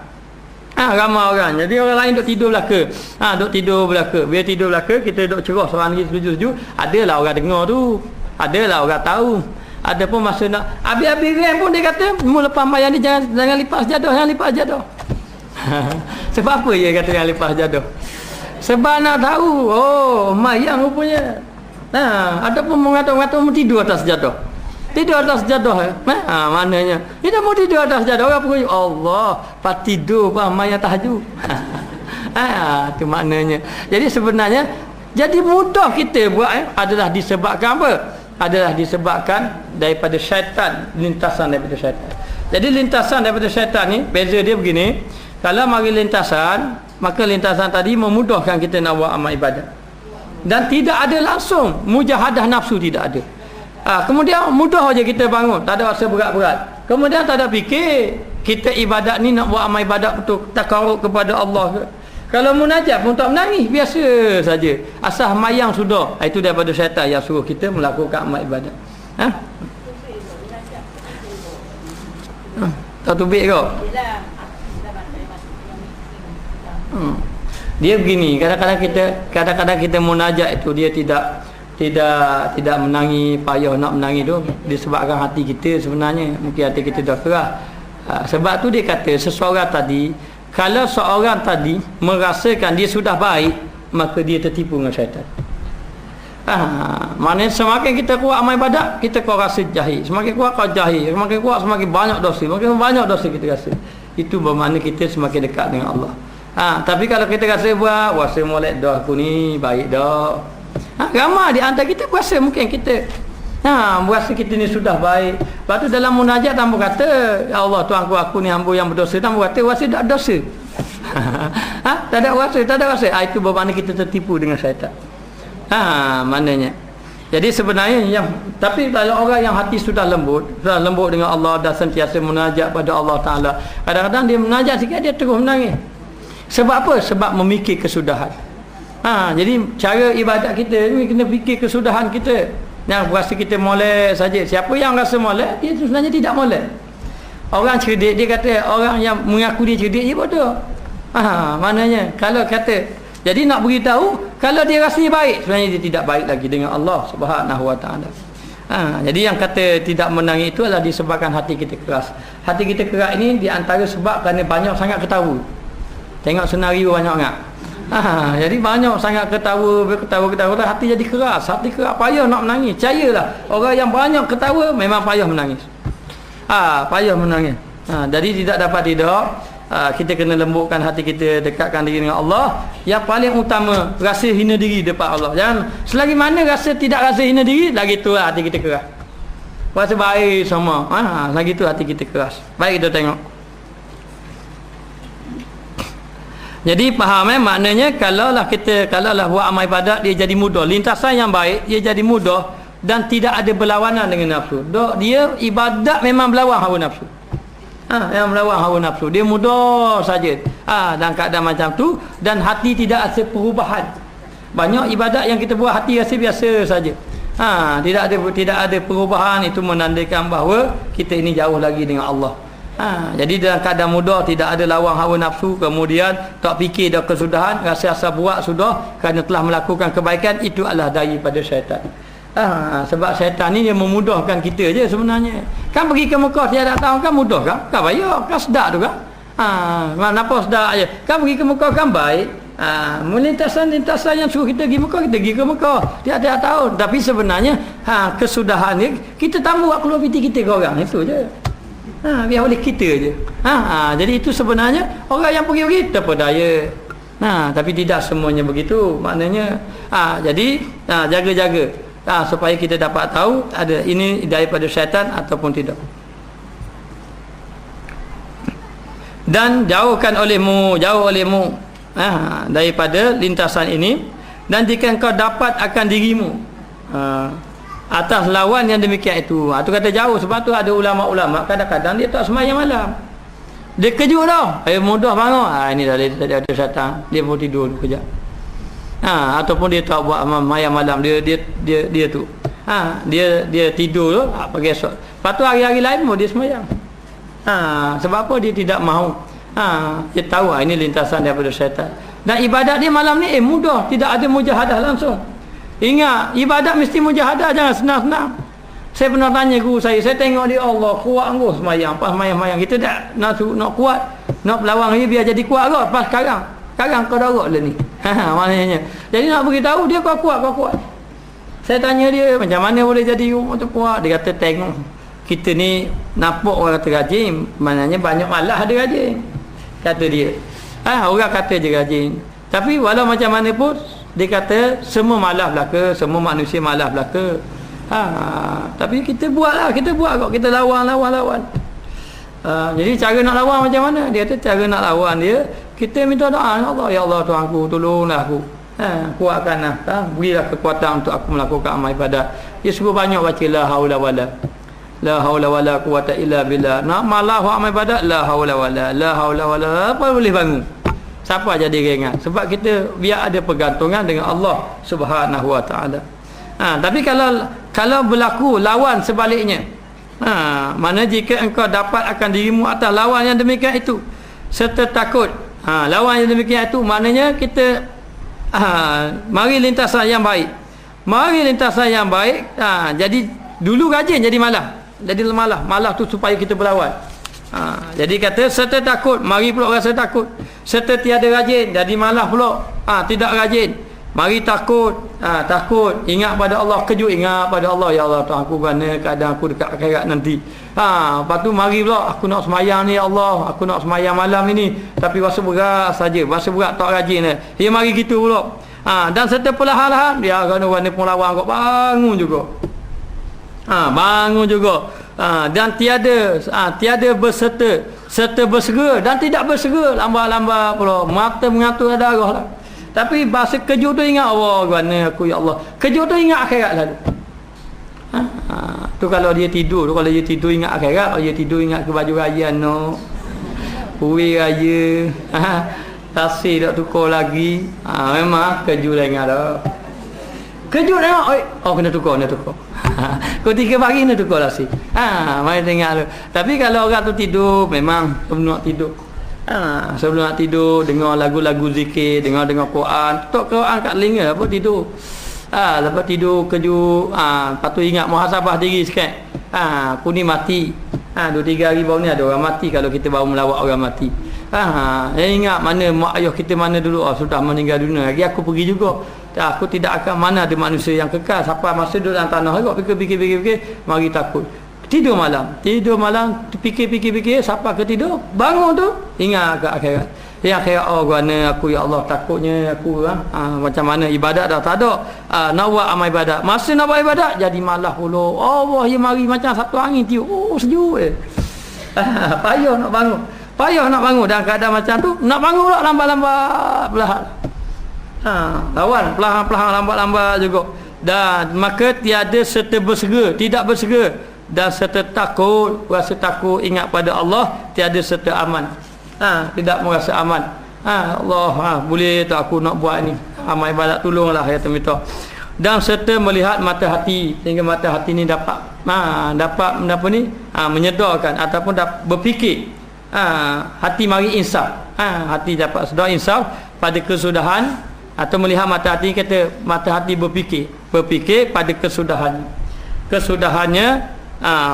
Ramai orang. Jadi orang lain duk tidur belaka. Duk tidur belaka. Bila tidur belaka, kita duk cerah seorang lagi setuju-setuju. Adalah orang dengar tu. Adalah orang tahu. Ada pun masa nak habis-habis rem pun dia kata, "Mu lepas mayang ni jangan lipas jadah, jangan lipas jadah." Sebab apa dia kata jangan lipas jadah? Sebab nak tahu, mayang rupanya. Ada pun mengatakan tidur atas jadah. Tidur atas jadah. Maknanya dia mau tidur atas jadah, orang pun Allah, pas tidur pas mayang tahajud. Itu maknanya. Jadi sebenarnya jadi mudah kita buat adalah disebabkan apa? Adalah disebabkan daripada syaitan, lintasan daripada syaitan. Jadi lintasan daripada syaitan ni beza dia begini. Kalau mari lintasan, maka lintasan tadi memudahkan kita nak buat amal ibadat. Dan tidak ada langsung mujahadah nafsu, tidak ada. Kemudian mudah aja kita bangun, tak ada rasa berat-berat. Kemudian tak ada fikir kita ibadat ni nak buat amal ibadat betul, takarrub kepada Allah ke. Kalau munajat pun tak menangis, biasa saja. Asal mayang sudah. Itu daripada syaitan yang suruh kita melakukan amal ibadat. Tak tubik kau? Dia begini, kadang-kadang kita munajat itu dia tidak menangis, payah nak menangis tu disebabkan hati kita sebenarnya mungkin hati kita dah kerah. Sebab tu dia kata seseorang tadi, kalau seorang tadi merasakan dia sudah baik, maka dia tertipu dengan syaitan. Maknanya semakin kita kuat amal ibadat, kita kau rasa jahil. Semakin kuat kau jahil, semakin kuat semakin banyak dosa, semakin banyak dosa kita rasa. Itu bermakna kita semakin dekat dengan Allah. Tapi kalau kita rasa buat rasa molek dah aku ni baik dah. Ramai di antara kita rasa mungkin kita rasa kita ni sudah baik. Lepas tu dalam munajat hamba kata, ya Allah Tuhan aku ni hamba yang berdosa. Hamba kata rasa tak dosa. Tak ada rasa. Itu bermakna kita tertipu dengan syaitan. Maknanya. Jadi sebenarnya tapi kalau orang yang hati sudah lembut dengan Allah dan sentiasa munajat pada Allah Taala, kadang-kadang dia munajat sikit dia terus menangis. Sebab apa? Sebab memikir kesudahan. Jadi cara ibadat kita ni kena fikir kesudahan kita. Yang rasa kita molek saja. Siapa yang rasa molek, dia sebenarnya tidak molek. Orang cerdik, dia kata orang yang mengaku dia cerdik, dia bodoh. Maknanya kalau kata, jadi nak beritahu kalau dia rasa baik, sebenarnya dia tidak baik lagi dengan Allah Subhanahu Wa Taala. Jadi yang kata tidak menangis itu adalah disebabkan hati kita keras. Hati kita keras ini di antara sebab kerana banyak sangat ketawa. Tengok senario banyak sangat. Jadi banyak sangat ketawa, hati jadi keras. Hati keras, payah nak menangis. Percayalah, orang yang banyak ketawa memang payah menangis. Payah menangis. Jadi tidak kita kena lembutkan hati kita, dekatkan diri dengan Allah. Yang paling utama, rasa hina diri depan Allah. Jangan selagi mana tidak rasa hina diri, lagi tu hati kita keras. Rasa baik sama, lagi tu hati kita keras. Baik, kita tengok. Jadi faham maknanya kalaulah buat amal ibadat dia jadi mudah, lintasan yang baik dia jadi mudah dan tidak ada berlawanan dengan nafsu. Dia ibadat memang berlawan hawa nafsu. Yang melawan hawa nafsu, dia mudah saja. Dalam keadaan macam tu, dan hati tidak ada perubahan. Banyak ibadat yang kita buat hati rasa biasa saja. Tidak ada perubahan. Itu menandakan bahawa kita ini jauh lagi dengan Allah. Jadi dalam keadaan mudah, tidak ada lawan hawa nafsu, kemudian tak fikir dah kesudahan, rasa asal buat sudah kerana telah melakukan kebaikan, itu adalah daripada syaitan. Sebab syaitan ni dia memudahkan kita je sebenarnya. Kan pergi ke Mekah tiada tahun kan mudah kan? Kan payah, kan sedap tu kan? Kenapa sedap aja? Kan pergi ke Mekah kan baik. Lintasan yang suruh kita pergi Mekah, kita pergi ke Mekah tiada tahun. Tapi sebenarnya kesudahan ni kita tambah buat keluar piti kita ke orang, itu je. Biar oleh kita je. Jadi itu sebenarnya orang yang pergi terpedaya. Tapi tidak semuanya begitu. Maknanya jadi jaga-jaga supaya kita dapat tahu ada ini daripada syaitan ataupun tidak. Dan jauh olehmu daripada lintasan ini, dan jika engkau dapat akan dirimu atas lawan yang demikian itu. Itu kata jauh, sebab tu ada ulama-ulama kadang-kadang dia tak sembahyang malam. Dia kejut dah. Mudah bangun. Ini dah ada syaitan. Dia pun tidur kejap. Ataupun dia tak buat sembahyang malam, dia tu. Dia tidur tu, pagi esok. Lepas tu hari-hari lain pun dia sembahyang. Sebab apa dia tidak mahu? Dia tahu ini lintasan daripada syaitan. Dan ibadat dia malam ni mudah, tidak ada mujahadah langsung. Ingat, ibadat mesti mujahadah, jangan senang-senang. Saya pernah tanya guru saya tengok dia, Allah kuat anggur sembahyang, pas sembahyang kita tak nak kuat, nak berlawan dia biar jadi kuat agak pas sekarang kau darah lah ni. Maknanya. Jadi nak beritahu dia kau kuat. Saya tanya dia macam mana boleh jadi macam kuat. Dia kata tengok kita ni nampak orang kata rajin, maknanya banyak malas ada rajin. Kata dia. Orang kata je rajin. Tapi walau macam mana pun dia kata semua malas belaka, semua manusia malas belaka. Tapi kita buat kok, kita lawan. Jadi cara nak lawan macam mana? Dia kata cara nak lawan dia, kita minta doa, ya Allah Tuhanku, tolonglah aku. Kuatkanlah, berilah kekuatan untuk aku melakukan amal ibadat. Dia suruh banyak baca la haula wala quwata illa billah. Nak malah buat amal ibadat, la haula wala apa boleh bangun. Siapa jadi ingat? Sebab kita biar ada pergantungan dengan Allah Subhanahu Wa Taala. Tapi kalau berlaku lawan sebaliknya, mana jika engkau dapat akan dirimu atas lawan yang demikian itu serta takut, lawan yang demikian itu maknanya kita mari lintasan yang baik, jadi dulu rajin jadi malah tu supaya kita berlawan. Jadi kata serta takut, mari pula rasa takut. Serta tiada rajin, jadi malah pula tidak rajin. Mari takut, ingat pada Allah, kejut ingat pada Allah, ya Allah Tuhan aku, kerana keadaan aku dekat akhirat nanti. Lepas tu mari pula aku nak semayang ni, ya Allah aku nak semayang malam ini, tapi rasa berat saja, tak rajin. Ya mari gitu pula. Dan serta perlahan-lahan dia kerana pun lawan kau bangun juga. Dan tiada serta bersegera dan tidak bersegera, lambat-lambat pula, mata mengatur darah lah. Tapi bahasa kejut tu ingat Allah, kerana aku ya Allah, kejut tu ingat akhirat lalu. Tu kalau dia tidur ingat akhirat. Kalau dia tidur ingat ke baju raya kuih raya. Tasir tak tukar lagi. Memang keju lengah dah. Kejut tengok. Oh kena tukar. Kau 3 pagi kena tukar lah si. Mari tengok tu. Tapi kalau orang tu tidur, memang sebelum nak tidur. Sebelum nak tidur, dengar lagu-lagu zikir, dengar Quran. Tok Quran kat telinga apa tidur. Lepas tidur keju, lepas tu ingat muhasabah diri sikit. Aku ni mati. 2-3 hari baru ni ada orang mati kalau kita baru melawat orang mati. Ingat mana mak ayah kita mana dulu, sudah meninggal dunia. Lagi aku pergi juga. Aku tidak akan mana ada manusia yang kekal sampai masa duduk dalam tanah. Fikir, mari takut. Tidur malam, fikir sampai ke tidur, bangun tu ingat ke akhirat. Akhirat guana aku ya Allah, takutnya aku macam mana ibadat dah tak ada. Nak buat amal ibadat. Masa nak buat ibadat jadi malas pula. Allah ya mari macam satu angin tiup. Sejuk payah nak bangun dalam keadaan macam tu. Nak bangun pula lambat-lambat perlahan. Lawan perlahan-perlahan lambat-lambat juga. Dan maka tiada serta bersegera, tidak bersegera, dan serta takut, rasa takut ingat pada Allah, tiada serta aman. Tidak merasa aman. Allah boleh tak aku nak buat ni amal ibadat, tolonglah ya minta. Dan serta melihat mata hati, sehingga mata hati ni dapat menyedarkan ataupun berfikir. Hati mari insaf. Hati dapat sedar insaf pada kesudahan, atau melihat mata hati, kata mata hati berfikir pada kesudahannya.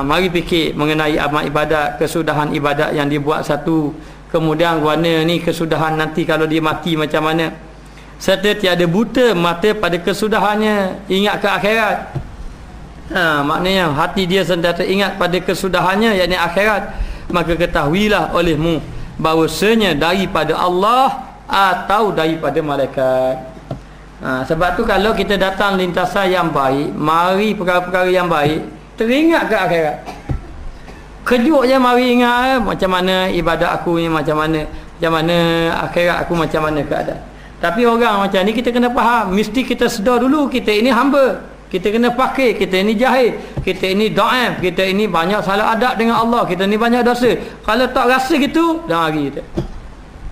Mari fikir mengenai amal ibadat, kesudahan ibadat yang dibuat satu, kemudian warna ni kesudahan nanti kalau dia mati macam mana, serta tiada buta mata pada kesudahannya, ingat ke akhirat. Maknanya hati dia sentiasa ingat pada kesudahannya, yakni akhirat. Maka ketahuilah olehmu bahawasanya daripada Allah atau daripada malaikat. Sebab tu kalau kita datang lintasan yang baik, mari perkara-perkara yang baik, teringat ke akhirat. Kejut je mari ingat macam mana ibadat aku ni, macam mana akhirat aku, macam mana keadaan. Tapi orang macam ni kita kena faham, mesti kita sedar dulu kita ini hamba, kita kena fakir, kita ini jahil, kita ini dhaif, kita ini banyak salah adab dengan Allah, kita ni banyak dosa. Kalau tak rasa gitu, dah hari kita.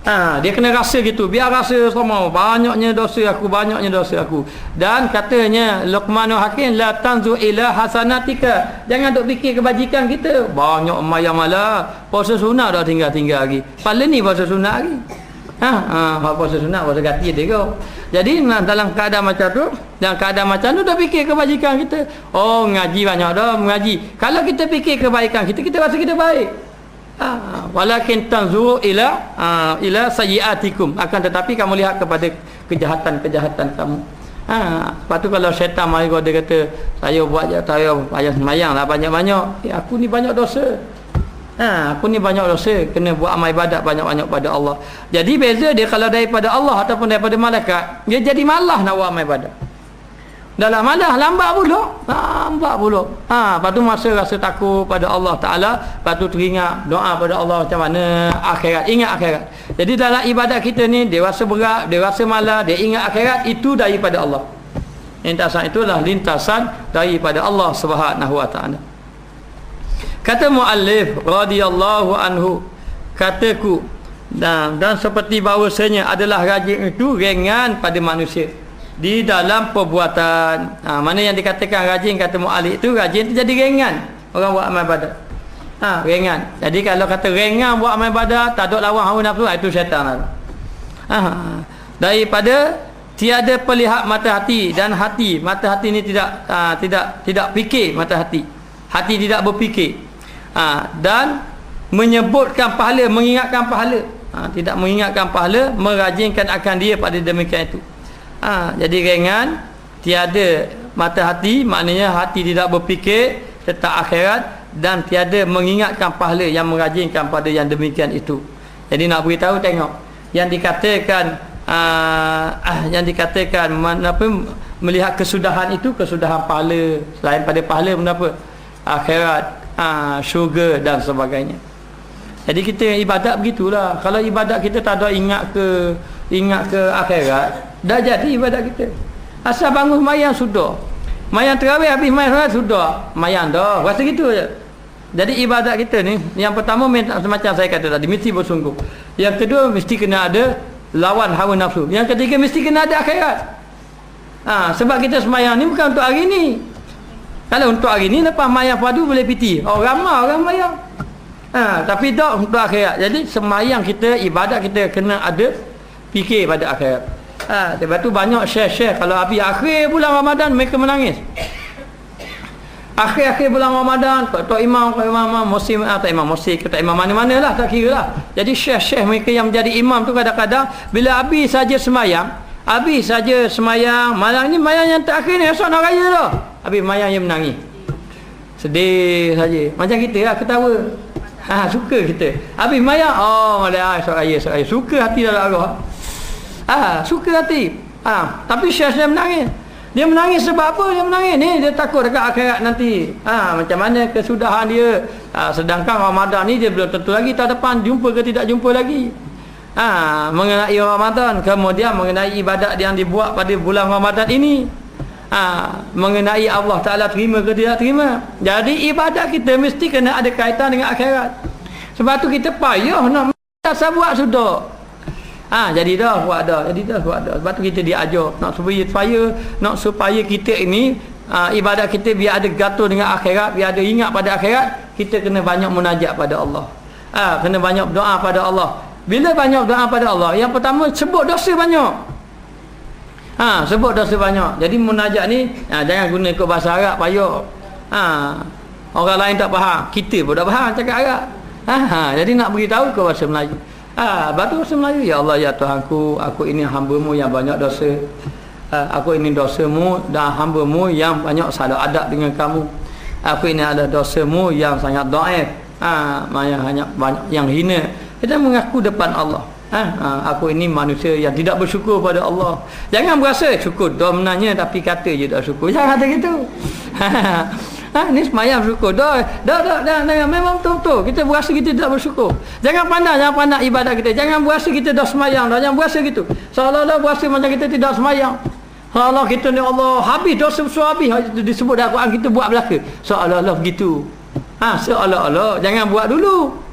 Dia kena rasa gitu, biar rasa sama banyaknya dosa aku. Dan katanya Luqmanul Hakim, la tanzu ila hasanatika, jangan duk fikir kebajikan kita. Banyak mayang malah puasa sunat dah tinggal lagi. Paling ni puasa sunat lagi. Puasa sunat puasa ganti dia kau. Jadi dalam keadaan macam tu, dah fikir kebajikan kita. Ngaji banyak dah mengaji. Kalau kita fikir kebaikan kita rasa kita baik. Walakin tanzuru ila sayyiatikum, akan tetapi kamu lihat kepada kejahatan kamu. Lepas tu kalau syaitan mari dia kata saya buat je, saya payah semayang lah banyak-banyak, aku ni banyak dosa. Kena buat amal ibadat banyak-banyak pada Allah. Jadi beza dia kalau daripada Allah ataupun daripada malaikat, dia jadi malas nak buat amal ibadat. Dalam malah lambat pula. Lepas tu masa rasa takut pada Allah Ta'ala, lepas tu teringat doa pada Allah macam mana akhirat, ingat akhirat. Jadi dalam ibadat kita ni, dia rasa berat, dia rasa malah, dia ingat akhirat, itu daripada Allah. Lintasan itulah lintasan daripada Allah Subhanahu Wa Ta'ala. Kata muallif radhiyallahu anhu, kataku dan seperti bahawasanya adalah rajin itu ringan pada manusia di dalam perbuatan. Mana yang dikatakan rajin, kata mu'alif itu rajin itu jadi ringan orang buat amal ibadat. Ringan. Jadi kalau kata ringan buat amal ibadat, tak ada lawan hawa nafsu, itu syaitan lah. Daripada tiada pelihat mata hati, dan mata hati ni tidak fikir, mata hati tidak berfikir. Dan menyebutkan pahala, mengingatkan pahala, tidak mengingatkan pahala, merajinkan akan dia pada demikian itu. Jadi ringan, tiada mata hati, maknanya hati tidak berfikir tentang akhirat, dan tiada mengingatkan pahala yang merajinkan pada yang demikian itu. Jadi nak beritahu, tengok yang dikatakan melihat kesudahan itu, kesudahan pahala, selain pada pahala apa? Akhirat, syurga dan sebagainya. Jadi kita ibadat begitulah. Kalau ibadat kita tak ada ingat ke akhirat, dah jadi ibadat kita. Asal bangun mayang sudah, mayang terawih habis mayang sudah, mayang dah, rasa gitu je. Jadi ibadat kita ni, yang pertama macam saya kata tadi, mesti bersungguh. Yang kedua mesti kena ada lawan hawa nafsu. Yang ketiga mesti kena ada akhirat. Sebab kita sembahyang ni bukan untuk hari ni. Kalau untuk hari ni lepas mayang padu boleh piti. Orang mayang. Tapi tak untuk akhirat. Jadi sembahyang kita, ibadat kita kena ada fikir pada akhirat. Sebab tu banyak share kalau habis akhir bulan Ramadan mereka menangis. Akhir bulan Ramadan tok imam musim atau imam musik atau imam mana-mana lah, tak kira lah. Jadi syekh mereka yang menjadi imam tu kadang-kadang bila habis saja sembahyang, malam ni mayang yang terakhir ni esok nak raya dah. Habis mayang yang menangis. Sedih saja. Macam kita lah ketawa. Suka kita. Habis mayang, esok raya. Suka hati dalam arwah. Suka hati. Tapi syekh menangis. Dia menangis sebab apa dia menangis ni? Dia takut dekat akhirat nanti. Macam mana kesudahan dia. Sedangkan Ramadan ni dia belum tentu lagi tahun depan jumpa ke tidak jumpa lagi. Mengenai Ramadan, kemudian mengenai ibadat yang dibuat pada bulan Ramadan ini. Mengenai Allah Ta'ala terima ke tidak terima. Jadi ibadat kita mesti kena ada kaitan dengan akhirat. Sebab tu kita payah nak tak buat sudah. Jadi dah buat dah. Sebab tu kita diajar nak supaya kita ini ibadat kita biar ada gatul dengan akhirat, biar ada ingat pada akhirat, kita kena banyak munajat pada Allah. Kena banyak berdoa pada Allah. Bila banyak berdoa pada Allah, yang pertama sebut dosa banyak. Sebut dosa banyak. Jadi munajat ni jangan guna ikut bahasa Arab payah. Orang lain tak faham, kita pun tak faham cakap Arab. Jadi nak beritahu ke bahasa Melayu. Batu bahasa Melayu, ya Allah ya Tuhanku, aku ini hamba-Mu yang banyak dosa. Aku ini dosa-Mu dan hamba-Mu yang banyak salah adab dengan Kamu. Aku ini adalah dosa-Mu yang sangat dhaif, yang hina. Kita mengaku depan Allah. Aku ini manusia yang tidak bersyukur pada Allah. Jangan berasa syukur dah menanya tapi kata je tak syukur. Jangan kata gitu. Ni semayang bersyukur. Dah, memang betul-betul kita berasa kita tak bersyukur. Jangan pandang ibadat kita. Jangan berasa kita dah semayang dah. Jangan berasa gitu. Seolah-olah berasa macam kita tidak semayang. Seolah kita ni Allah habis dosa besar habis. Itu disebut dalam Quran kita buat belaka. Seolah-olah begitu. Seolah-olah. Jangan buat dulu.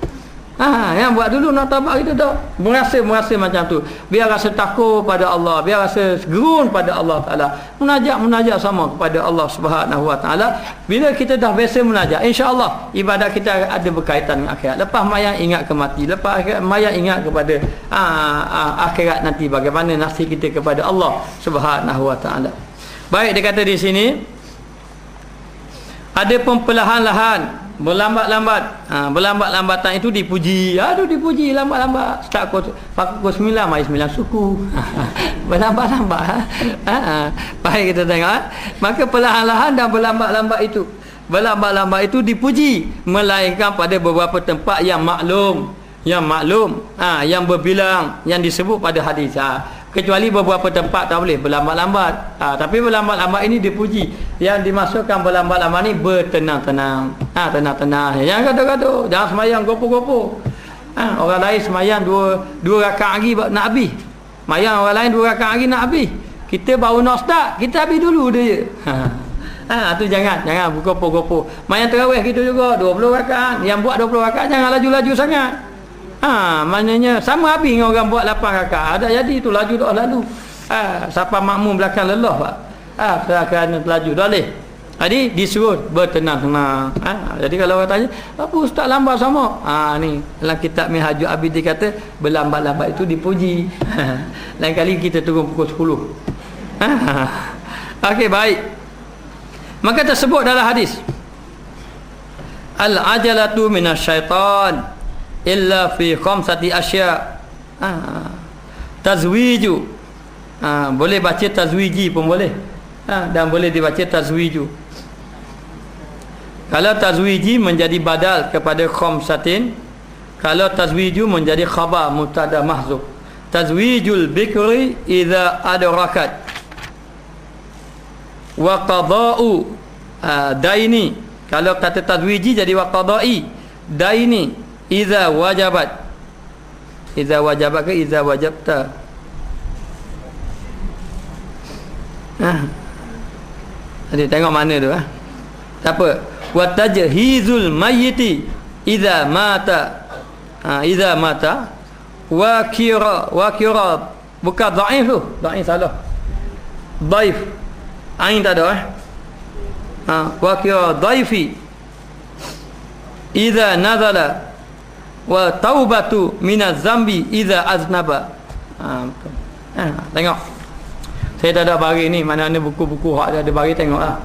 Yang buat dulu nak taubat kita tak merasa macam tu. Biar rasa takut pada Allah, biar rasa gerun pada Allah Taala. Munajat sama kepada Allah Subhanahu Wa Taala. Bila kita dah biasa munajat, insya-Allah ibadat kita ada berkaitan dengan akhirat. Lepas mayang ingat ke mati, lepas mayang ingat kepada akhirat nanti bagaimana nasib kita kepada Allah Subhanahu Wa Taala. Baik, dia kata di sini ada pun perlahan-lahan berlambat-lambatan itu dipuji. Dipuji lambat-lambat. Start pukul 9 mai 9 suku. Berlambat-lambat. Baik, kita tengok. Maka perlahan-lahan dan berlambat-lambat itu dipuji, melainkan pada beberapa tempat yang maklum, yang berbilang, yang disebut pada hadis. Kecuali beberapa tempat tak boleh berlambat-lambat. Tapi berlambat-lambat ini dipuji. Yang dimasukkan berlambat-lambat ni bertenang-tenang. Tenang-tenang. Jangan gaduh-gaduh. Jangan semayang gopo-gopo. Orang lain semayang dua rakaat lagi nak habis. Semayang orang lain 2 rakaat lagi nak habis. Kita baru nak start, kita habis dulu dia. Tu jangan gopo-gopo. Semayang tarawih kita juga 20 rakaat. Yang buat 20 rakaat jangan laju-laju sangat. Maknanya sama habis dengan orang buat 8 rakaat. Ada jadi tu laju dah lalu. Siapa makmum belakang lelah pak. Kerana laju dah boleh. Jadi disuruh bertenang-tenang. Jadi kalau orang tanya, apa ustaz lambat sama? Ni dalam kitab Minhajul Abidin kata berlambat-lambat itu dipuji. Lain kali kita turun pukul 10. Okey, baik. Maka tersebut dalam hadis, al-ajalatu minasyaitan illa fi khamsati asya. Tazwiju, boleh baca tazwiji pun boleh, dan boleh dibaca tazwiju. Kalau tazwiji menjadi badal kepada khamsatin, kalau tazwiju menjadi khabar mubtada mahzuf. Tazwijul bikri idza adrakat wa qada'u daini. Kalau kata tazwiji jadi wa qada'i daini idza wajabat. Idza wajabat ke idza wajabta? Jadi tengok mana tu tak apa. Wa tajhizul mayyiti idza mata. Idza mata Wakira bukan dhaif tu, dhaif salah. Dhaif ain tak ada wakira dhaifi idza nazala wa taubatu minaz zambi idza aznaba. Tengok saya tak ada bagi ni, mana-mana buku-buku hak ada bagi, tengoklah.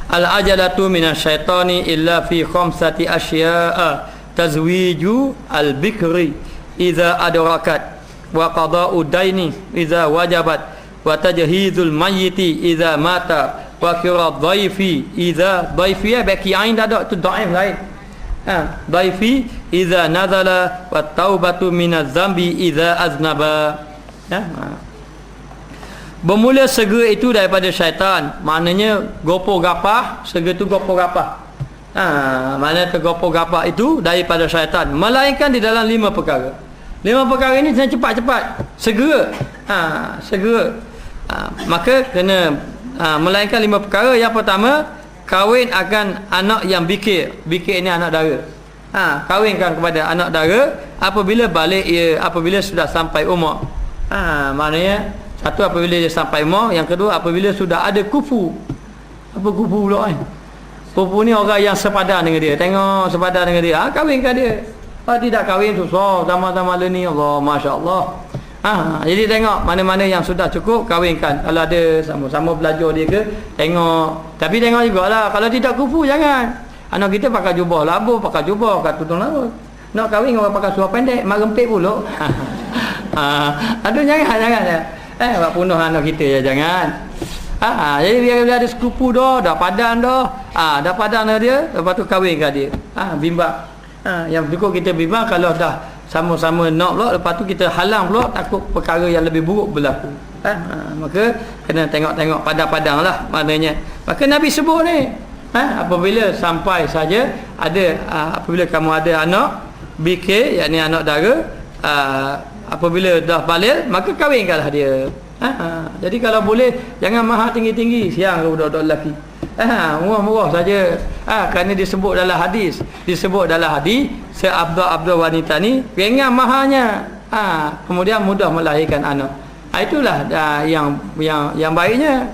Al ajalatu minasyaitani illa fi khamsati asya'a tazwiju al bikri idza adrakat wa qada'u daini idza wajabat wa tajhizul mayyiti idza mata wa qira dhaifi idza dhaifi baki ain dah ada tu dhaif lain. Dhaifi idza nazala wa taubatu minaz zambi idza aznaba. Bermula segera itu daripada syaitan, maknanya gopo gapah, segera tu gopo gapah. Mana tergopo gapah itu daripada syaitan, melainkan di dalam 5 perkara. 5 perkara ini cepat-cepat, segera. Segera. Maka kena melainkan 5 perkara. Yang pertama, kahwin akan anak yang bikir. Bikir ini anak dara. Kahwinkan kepada anak dara apabila balik ia, apabila sudah sampai umur. Maknanya satu apabila dia sampai umur, yang kedua apabila sudah ada kufu. Apa kufu pula kan? Kufu ni orang yang sepadan dengan dia. Tengok sepadan dengan dia, kahwinkan dia. Tidak kahwin susah, sama-sama ni Allah, masya-Allah. Jadi tengok mana-mana yang sudah cukup, kahwinkan. Kalau ada sama-sama belajar dia ke, tengok. Tapi tengok jugalah, kalau tidak kufu jangan. Anak kita pakai jubah labuh, pakai jubah, pakai tudung labuh. Nak kahwin orang pakai seluar pendek, mak rempit pula. Aduh jangan. Buat punuh anak kita ya, jangan. Jadi biar dia ada sekupu dah padan dah. Dah padan dah dia, lepas tu kahwinkan dia. Bimbang. Yang cukup kita bimbang kalau dah sama-sama nak pula, lepas tu kita halang pula, takut perkara yang lebih buruk berlaku. Maka kena tengok-tengok padang-padang lah maknanya. Maka Nabi sebut ni, apabila sampai saja ada, apabila kamu ada anak bikir, yakni anak dara, apabila dah balik, maka kahwinkanlah dia. Jadi kalau boleh jangan mahal tinggi-tinggi, siang budak-budak lelaki. Murah-murah saja. Kerana disebut dalam hadis, seabdul wanita ni ringan mahalnya. Kemudian mudah melahirkan anak. Itulah yang baiknya.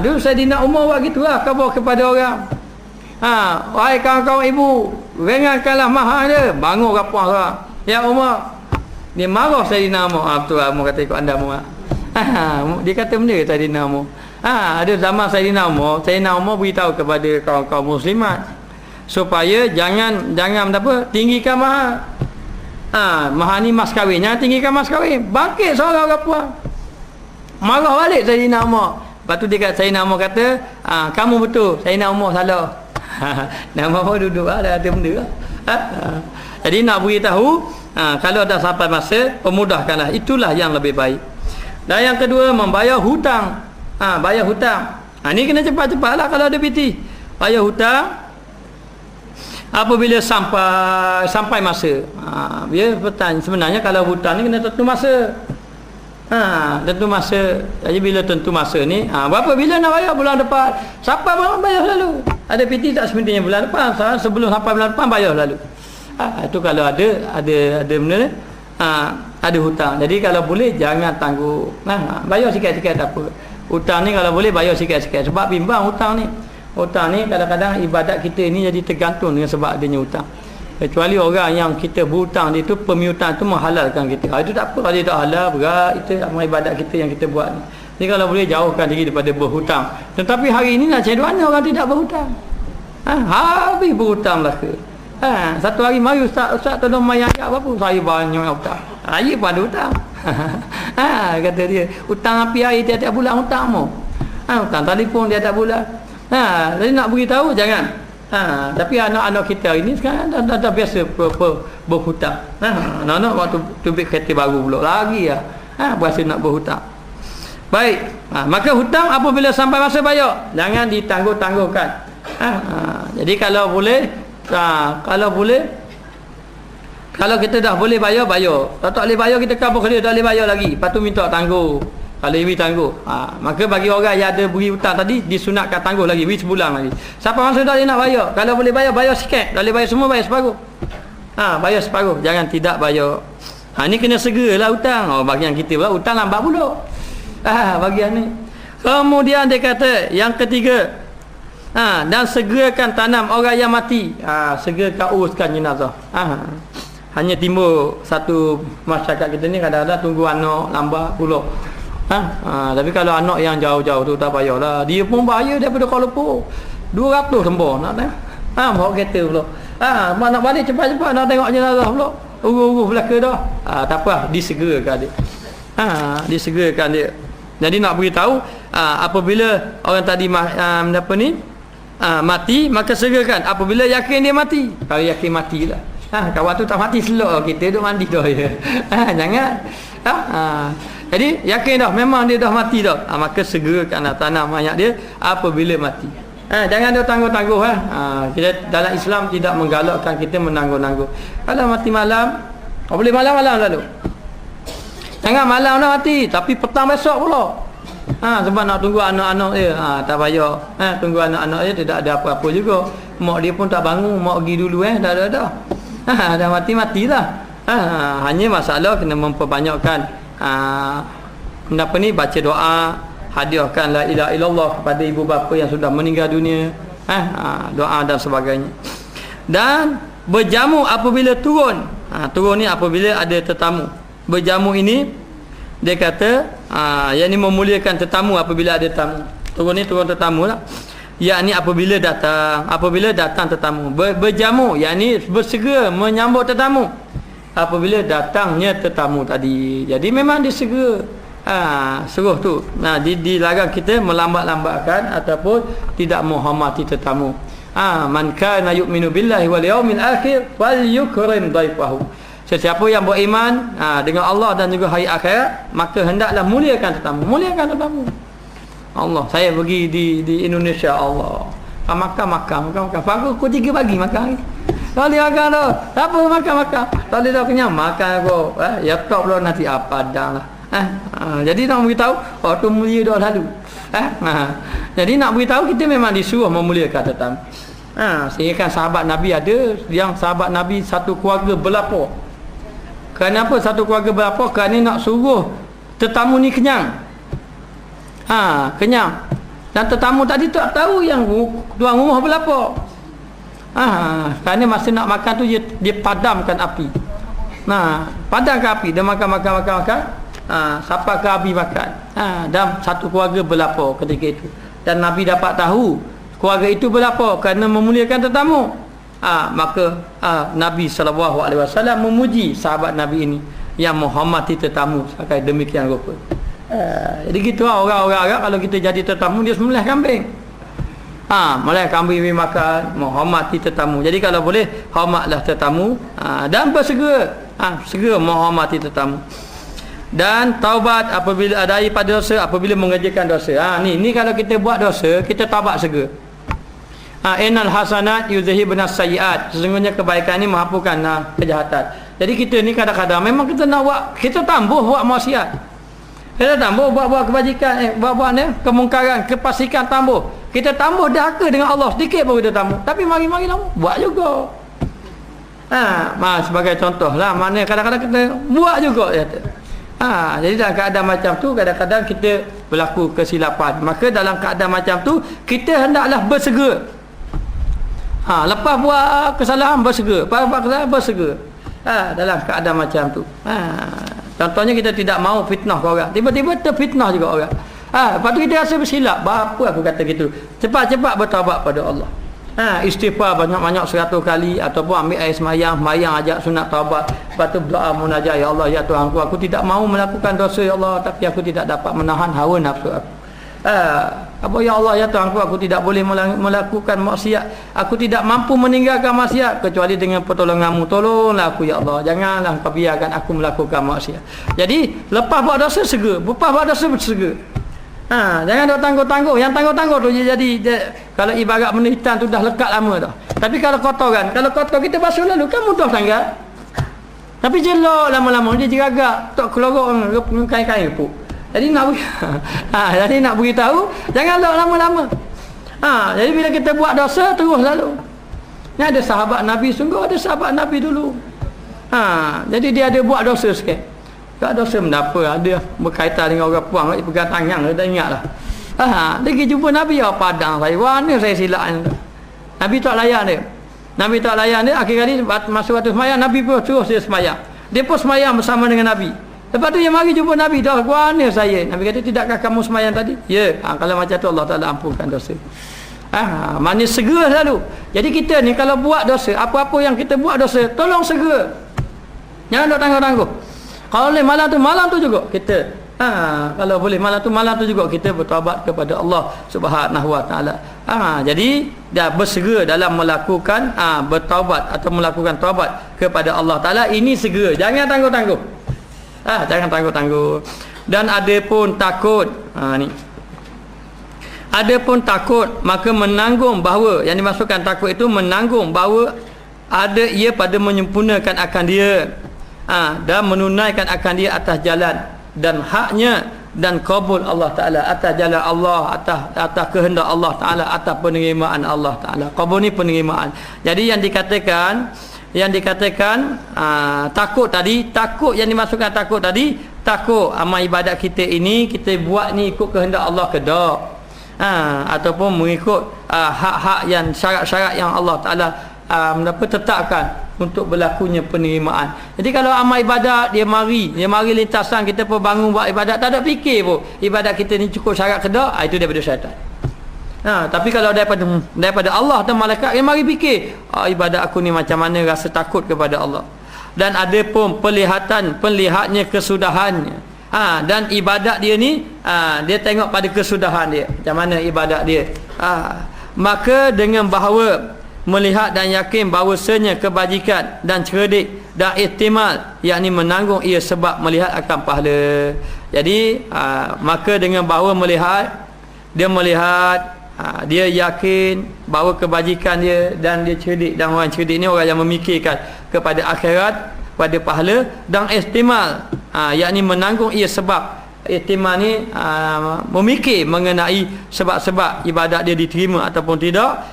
Dulu Saidina Umar buat gitulah, khabar kepada orang. Wahai kawan-kawan ibu, ringankanlah mahal dia. Bangun rapah orang. Ya Umar, dia marah Saidina Umar. Betul lah, Umar kata ikut anda Umar. Dia kata benda Saidina Umar. Ada zaman Saidina Umar beritahu kepada kaum-kaum muslimat supaya jangan apa, tinggikan mahal. Mahal ni mas kahwinnya, tinggikan mas kahwin. Bangkit seorang perempuan, marah balik Saidina Umar. Lepas tu dia kata, Saidina Umar kata, kamu betul, Saidina Umar salah. Nama Umar duduk ada benda. Jadi nak beritahu, kalau dah sampai masa, pemudahkanlah. Itulah yang lebih baik. Dan yang kedua, membayar hutang. Bayar hutang. Ni kena cepat-cepatlah kalau ada piti. Bayar hutang apabila sampai masa. Dia bertanya, sebenarnya kalau hutang ni kena tentu masa. Tentu masa. Jadi bila tentu masa ni, berapa bila nak bayar? Bulan depan. Sampai bayar selalu. Ada piti tak semestinya bulan depan. Sebelum sampai bulan depan bayar selalu. Itu kalau ada benda ni, ada hutang. Jadi kalau boleh jangan tangguh. Bayar sikit-sikit tak apa. Hutang ni kalau boleh bayar sikit-sikit. Sebab bimbang hutang ni. Hutang ni kadang-kadang ibadat kita ni jadi tergantung dengan sebab adanya hutang. Kecuali orang yang kita berhutang dia tu, pemihutang tu menghalalkan kita. Itu tak apa. Kalau dia tak halal, berat. Itu amal ibadat kita yang kita buat ni. Jadi kalau boleh jauhkan diri daripada berhutang. Tetapi hari ini nak cari mana orang tidak berhutang. Habis berhutang lah ke. Satu hari mari Ustaz tolong mayat apa-apa. Saya banyak hutang. Ayat pun ada hutang. Kata dia, hutang api air tiap-tiap bulan hutang mu. Hutang telefon dia tiap bulan. Jadi nak beritahu jangan. Tapi anak-anak kita hari ni sekarang dah biasa berhutang. Anak-anak waktu tubik kereta baru pula lagi lah. Berasa nak berhutang. Baik. Maka hutang apabila sampai masa bayar, jangan ditangguh-tangguhkan. Jadi kalau boleh, kalau kita dah boleh bayar, bayar. Kalau tak boleh bayar, kita kabur dia, tak boleh bayar lagi. Lepas tu minta tangguh. Kalau ibu tangguh, maka bagi orang yang ada beri hutang tadi, disunatkan tangguh lagi, beri sebulan lagi. Siapa masa dah dia nak bayar? Kalau boleh bayar, bayar sikit. Tak boleh bayar semua, bayar separuh. Bayar separuh, jangan tidak bayar. Ni kena segeralah hutang. Bagian kita pula hutang lambat pula. Bagian ni. Kemudian dia kata yang ketiga, dan segerakan tanam orang yang mati. Segerakan uruskan jenazah. Hanya timbul satu masyarakat kita ni kadang-kadang tunggu anak lambat pula. Tapi kalau anak yang jauh-jauh tu tak payahlah. Dia pun bahaya daripada Kuala Lumpur. 200 sembah nak tengok. Bawa kereta pula. Nak balik cepat-cepat nak tengok jenazah pula. Urus belaka dah. Tak apa, disegerakan dia. Disegerakan dia. Jadi nak beritahu apabila orang tadi mati, maka segerakan apabila yakin dia mati. Kalau yakin matilah. Kawan tu tak mati selok kita duk mandi dah ya. Jangan. Jadi yakin dah memang dia dah mati dah. Maka segerakan tanam mayat dia apabila mati. Jangan dia tangguh-tangguh. Kita dalam Islam tidak menggalakkan kita menangguh-nangguh. Kalau mati malam, boleh malam-malam lalu. Jangan malam dah mati, tapi petang besok pula. Sebab nak tunggu anak-anak dia. Tak payah. Tunggu anak-anak dia tidak ada apa-apa juga. Mak dia pun tak bangun, mak pergi dulu dah. Dah mati-matilah. Hanya masalah kena memperbanyakkan baca doa, hadiahkan la ilaha illallah kepada ibu bapa yang sudah meninggal dunia, doa dan sebagainya. Dan berjamu apabila turun. Turun ni apabila ada tetamu. Berjamu ini dia kata yakni memuliakan tetamu apabila ada tamu. Turun ni turun tetamu lah. Yakni apabila datang tetamu. Berjamu yakni bersegera menyambut tetamu apabila datangnya tetamu tadi. Jadi memang disegera. Suruh tu. Dilarang kita melambat-lambatkan ataupun tidak menghormati tetamu. Man kana yu'minu billahi wal yaumil akhir falyukrim dhaifahu. Sesiapa yang beriman dengan Allah dan juga hari akhirat, maka hendaklah muliakan tetamu. Muliakan tetamu. Allah, saya pergi di Indonesia, Allah. Makan. Pukul 3 pagi makan. Tak boleh makan dah. Tak apa makan. Tak boleh dah kenyang. Makan aku. Ya tak pula nanti padang lah. Jadi nak beritahu, tu mulia dah lalu. Jadi nak beritahu kita memang disuruh memuliakan tetamu. Sehingga kan sahabat Nabi ada yang sahabat Nabi satu keluarga berlapar. Kenapa satu keluarga berlapar? Kerana nak suruh tetamu ni kenyang. Kenyang. Dan tetamu tadi tak tahu yang tuan rumah berlapar. Kerana masa nak makan tu dia padamkan api. Padamkan api, dia makan. Sampai ke habis makan. Dan satu keluarga berlapar ketika itu. Dan Nabi dapat tahu keluarga itu berlapar kerana memuliakan tetamu. Maka Nabi SAW memuji sahabat Nabi ini yang menghormati tetamu sampai demikian rupa. Jadi gitu orang-orang Arab kalau kita jadi tetamu dia sembelih kambing. Mulai kambing makan, menghormati tetamu. Jadi kalau boleh hormatlah tetamu dan bersegera segera menghormati tetamu. Dan taubat apabila daripada dosa, apabila mengerjakan dosa. Ni kalau kita buat dosa, kita taubat segera. Innal hasanat yuzhibun as-sayyi'at. Sesungguhnya kebaikan ni menghapuskan kejahatan. Jadi kita ni kadang-kadang memang kita nak buat, kita tambah buat maksiat. Kita tambah buat kebajikan, buat ni kemungkaran, kepasikan tambah. Kita tambah dahaka dengan Allah sedikit baru kita tambah. Tapi mari-mari lama buat juga. Sebagai contohlah, mana kadang-kadang kita buat juga kata. Jadi dalam keadaan macam tu kadang-kadang kita berlaku kesilapan. Maka dalam keadaan macam tu kita hendaklah bersegera. Lepas buat kesalahan bersegera. Lepas buat kesalahan bersegera. Dalam keadaan macam tu. Contohnya kita tidak mahu fitnah ke orang. Tiba-tiba terfitnah juga orang. Lepas tu kita rasa bersilap. Apa aku kata gitu. Cepat-cepat bertaubat pada Allah. Istighfar banyak-banyak 100 kali. Ataupun ambil air semayang ajak sunat taubat. Lepas tu berdoa munajat, ya Allah, ya Tuhan aku tidak mahu melakukan dosa ya Allah, tapi aku tidak dapat menahan hawa nafsu aku. Ya Allah, ya Tuhan aku tidak boleh melakukan maksiat. Aku tidak mampu meninggalkan maksiat kecuali dengan pertolongan-Mu. Tolonglah aku ya Allah. Janganlah Kau biarkan aku melakukan maksiat. Jadi lepas buat dosa segera. Lepas buat dosa bersegera. Jangan dok tangguh-tangguh. Yang tangguh-tangguh tu kalau ibarat benda hitam tu dah lekat lama dah. Tapi kalau kotoran, kalau kotor kita basuh lalu kan mudah sangat. Tapi jelok lama-lama dia jeragak, tak kelorok kain-kain pun. Jadi nak beritahu jangan lok lama-lama. Jadi bila kita buat dosa terus lalu. Ni ada sahabat Nabi, sungguh ada sahabat Nabi dulu. Jadi dia ada buat dosa sikit. Buat dosa menapa? Ada berkaitan dengan orang puang, pegang tangan, dia tak ingatlah. Dia pergi jumpa Nabi, padang saya. Mana saya silap ni? Nabi tak layan dia. Nabi tak layan dia. Akhir kali masa waktu semayang, Nabi pun suruh dia semayang. Dia pun semayang bersama dengan Nabi. Lepas tu dia mari jumpa Nabi. Dah, mana saya? Nabi kata, tidakkah kamu semayang tadi? Ya. Kalau macam tu Allah Ta'ala ampunkan dosa. Mana segera selalu. Jadi kita ni kalau buat dosa, apa-apa yang kita buat dosa, tolong segera. Jangan duk tangguh-tangguh. Kalau boleh malam tu juga kita kalau boleh malam tu juga kita bertaubat kepada Allah Subhanahu Wa Taala. Jadi dah bersegera dalam melakukan bertaubat atau melakukan taubat kepada Allah Taala, ini segera. Jangan tangguh-tangguh. Jangan tangguh-tangguh. Dan ada pun takut ni. Ada pun takut, maka menanggung bahawa, yang dimaksudkan takut itu menanggung bahawa ada ia pada menyempurnakan akan dia dan menunaikan akan dia atas jalan dan haknya dan kabul Allah Ta'ala, atas jalan Allah, atas kehendak Allah Ta'ala, atas penerimaan Allah Ta'ala. Kabul ni penerimaan. Jadi yang dikatakan takut tadi, takut yang dimaksudkan takut tadi, takut amal ibadat kita ini kita buat ni ikut kehendak Allah ke tak, ataupun mengikut hak-hak yang syarat-syarat yang Allah Ta'ala tetapkan untuk berlakunya penerimaan. Jadi kalau amal ibadat dia mari lintasan, kita pun bangun buat ibadat, tak ada fikir pun ibadat kita ni cukup syarat ke tak, itu daripada syaitan. Tapi kalau daripada Allah atau malaikat, dia mari fikir, ibadat aku ni macam mana, rasa takut kepada Allah. Dan ada pun penlihatnya kesudahannya. Dan ibadat dia ni dia tengok pada kesudahan dia, macam mana ibadat dia. Maka dengan bahawa melihat dan yakin bahawasanya kebajikan dan cerdik dan ihtimal, yakni menanggung ia sebab melihat akan pahala. Jadi maka dengan bahawa dia yakin bahawa kebajikan dia dan dia cerdik, dan orang cerdik ni orang yang memikirkan kepada akhirat, pada pahala, dan ihtimal yakni menanggung ia sebab. Ihtimal ni memikir mengenai sebab-sebab ibadat dia diterima ataupun tidak,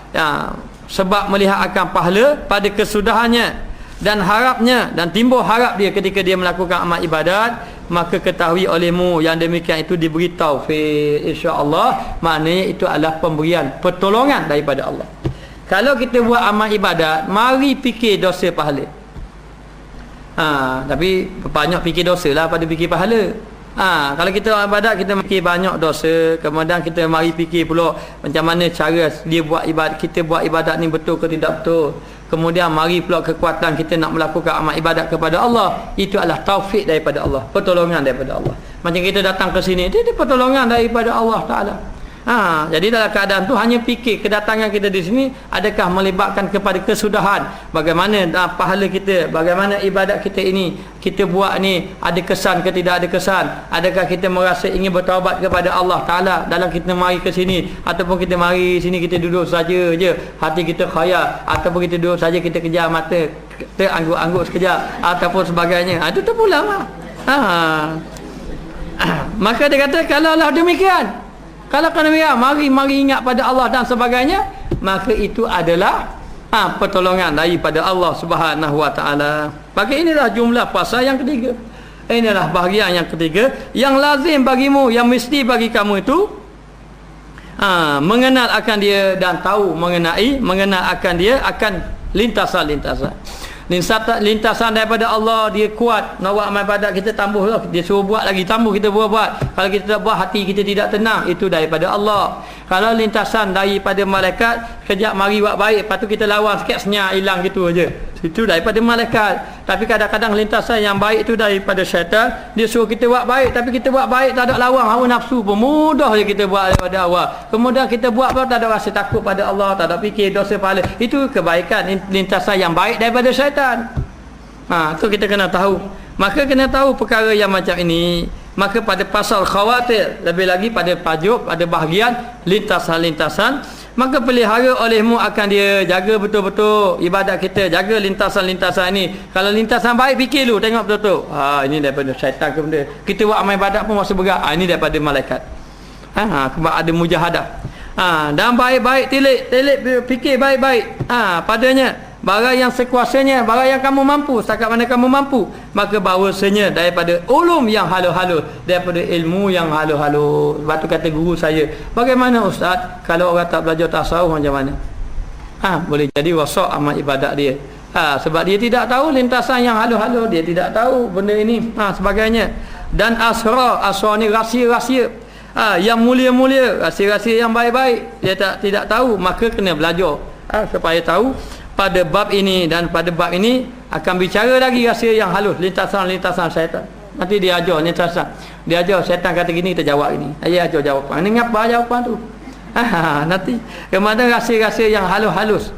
sebab melihat akan pahala pada kesudahannya dan harapnya, dan timbul harap dia ketika dia melakukan amal ibadat. Maka ketahui olehmu yang demikian itu diberi taufik, insya-Allah. Maknanya itu adalah pemberian pertolongan daripada Allah. Kalau kita buat amal ibadat, mari fikir dosa pahala. Tapi banyak fikir dosa lah pada fikir pahala. Kalau kita ibadat, kita fikir banyak dosa, kemudian kita mari fikir pula macam mana cara dia buat ibadat, kita buat ibadat ni betul ke tidak betul. Kemudian mari pula kekuatan kita nak melakukan amal ibadat kepada Allah. Itu adalah taufik daripada Allah, pertolongan daripada Allah. Macam kita datang ke sini, itu pertolongan daripada Allah Ta'ala. Jadi dalam keadaan tu hanya fikir kedatangan kita di sini adakah melibatkan kepada kesudahan, bagaimana pahala kita, bagaimana ibadat kita ini kita buat ni ada kesan ke tidak ada kesan, adakah kita merasa ingin bertaubat kepada Allah Ta'ala dalam kita mari ke sini, ataupun kita mari sini kita duduk saja je, hati kita khayal, ataupun kita duduk saja kita kejar mata terangguk-angguk sekejap ataupun sebagainya. Itu terpulang lah. Maka dia kata kalau lah demikian, kalau kena mari ingat pada Allah dan sebagainya, maka itu adalah pertolongan daripada Allah Subhanahu Wa Taala. Maka inilah jumlah pasal yang ketiga. Inilah bahagian yang ketiga yang lazim bagimu, yang mesti bagi kamu itu mengenal akan dia dan tahu mengenal akan dia, akan lintasan-lintasan. Lintasan daripada Allah, dia kuat. Nak buat amal ibadat kita tambah lah, dia suruh buat lagi, tambah kita buat. Kalau kita tak buat, hati kita tidak tenang, itu daripada Allah. Kalau lintasan daripada malaikat, kejap mari buat baik, lepas tu kita lawan sikit, senyap hilang gitu aja, itu daripada malaikat. Tapi kadang-kadang lintasan yang baik itu daripada syaitan. Dia suruh kita buat baik, tapi kita buat baik tak ada lawan hawa nafsu pun, mudah je kita buat daripada awal. Kemudian kita buat pun tak ada rasa takut pada Allah, tak ada fikir dosa pahala. Itu kebaikan, lintasan yang baik daripada syaitan. Tu kita kena tahu. Maka kena tahu perkara yang macam ini. Maka pada pasal khawatir, lebih lagi pada pajuk, pada bahagian lintasan-lintasan, maka pelihara olehmu akan dia, jaga betul-betul ibadat kita, jaga lintasan-lintasan ini. Kalau lintasan baik, fikir dulu, tengok betul-betul, ini daripada syaitan ke benda. Kita buat amal ibadat pun masa berat, ini daripada malaikat. Ada mujahadah. Dan baik-baik, tilik fikir baik-baik padanya. barang yang sekuasanya, barang yang kamu mampu, setakat mana kamu mampu, maka bahawasanya daripada ulum yang halus-halus, daripada ilmu yang halus-halus. Lepas tu kata guru saya, bagaimana ustaz kalau orang tak belajar tasawuf macam mana? Boleh jadi rosak amal ibadat dia. Sebab dia tidak tahu lintasan yang halus-halus, dia tidak tahu benda ini sebagainya. Dan asrar ni rahsia-rahsia yang mulia-mulia, rahsia-rahsia yang baik-baik, dia tidak tahu, maka kena belajar supaya tahu. Pada bab ini dan pada bab ini akan bicara lagi rahsia yang halus, lintasan-lintasan syaitan. Nanti dia ajar lintasan, dia ajar syaitan kata gini, kita jawab gini, dia ajar jawapan. Ini ngapa jawapan tu? Nanti kemudian rahsia-rahsia yang halus-halus.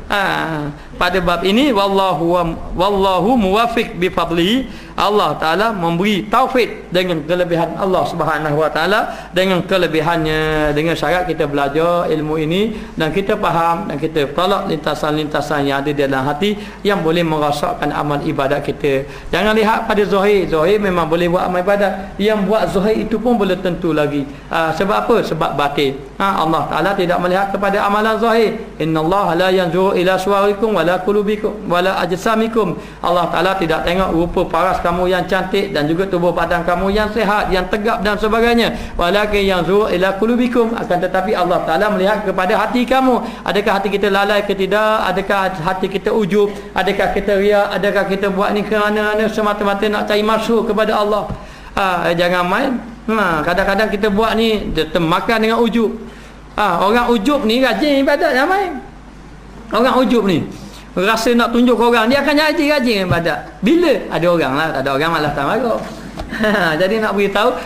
Pada bab ini wallahu muwafiq bi fadlihi, Allah Taala memberi taufik dengan kelebihan Allah Subhanahu wa taala, dengan kelebihannya, dengan syarat kita belajar ilmu ini dan kita faham dan kita tolak lintasan-lintasan yang ada di dalam hati yang boleh merosakkan amal ibadat kita. Jangan lihat pada zahir. Zahir memang boleh buat amal ibadat, yang buat zahir itu pun boleh tentu lagi. Sebab apa? Sebab batin. Allah Taala tidak melihat kepada amalan zahir. Innallaha la yanzuru ila suwarikum wala qulubikum wala ajsamikum. Allah Taala tidak tengok rupa paras kamu yang cantik dan juga tubuh badan kamu yang sehat, yang tegap dan sebagainya. Walakin yanzuru ila qulubikum, akan tetapi Allah Taala melihat kepada hati kamu. Adakah hati kita lalai ke tidak? Adakah hati kita ujub? Adakah kita riak? Adakah kita buat ni kerana semata-mata nak cari masuk kepada Allah? Jangan main. Kadang-kadang kita buat ni termakan dengan ujub. Orang ujub ni rajin ibadat, jangan main. Orang ujub ni rasa nak tunjuk orang, dia akan rajin ibadat. Bila ada orang lah, tak ada orang malah tak marah. Jadi nak beritahu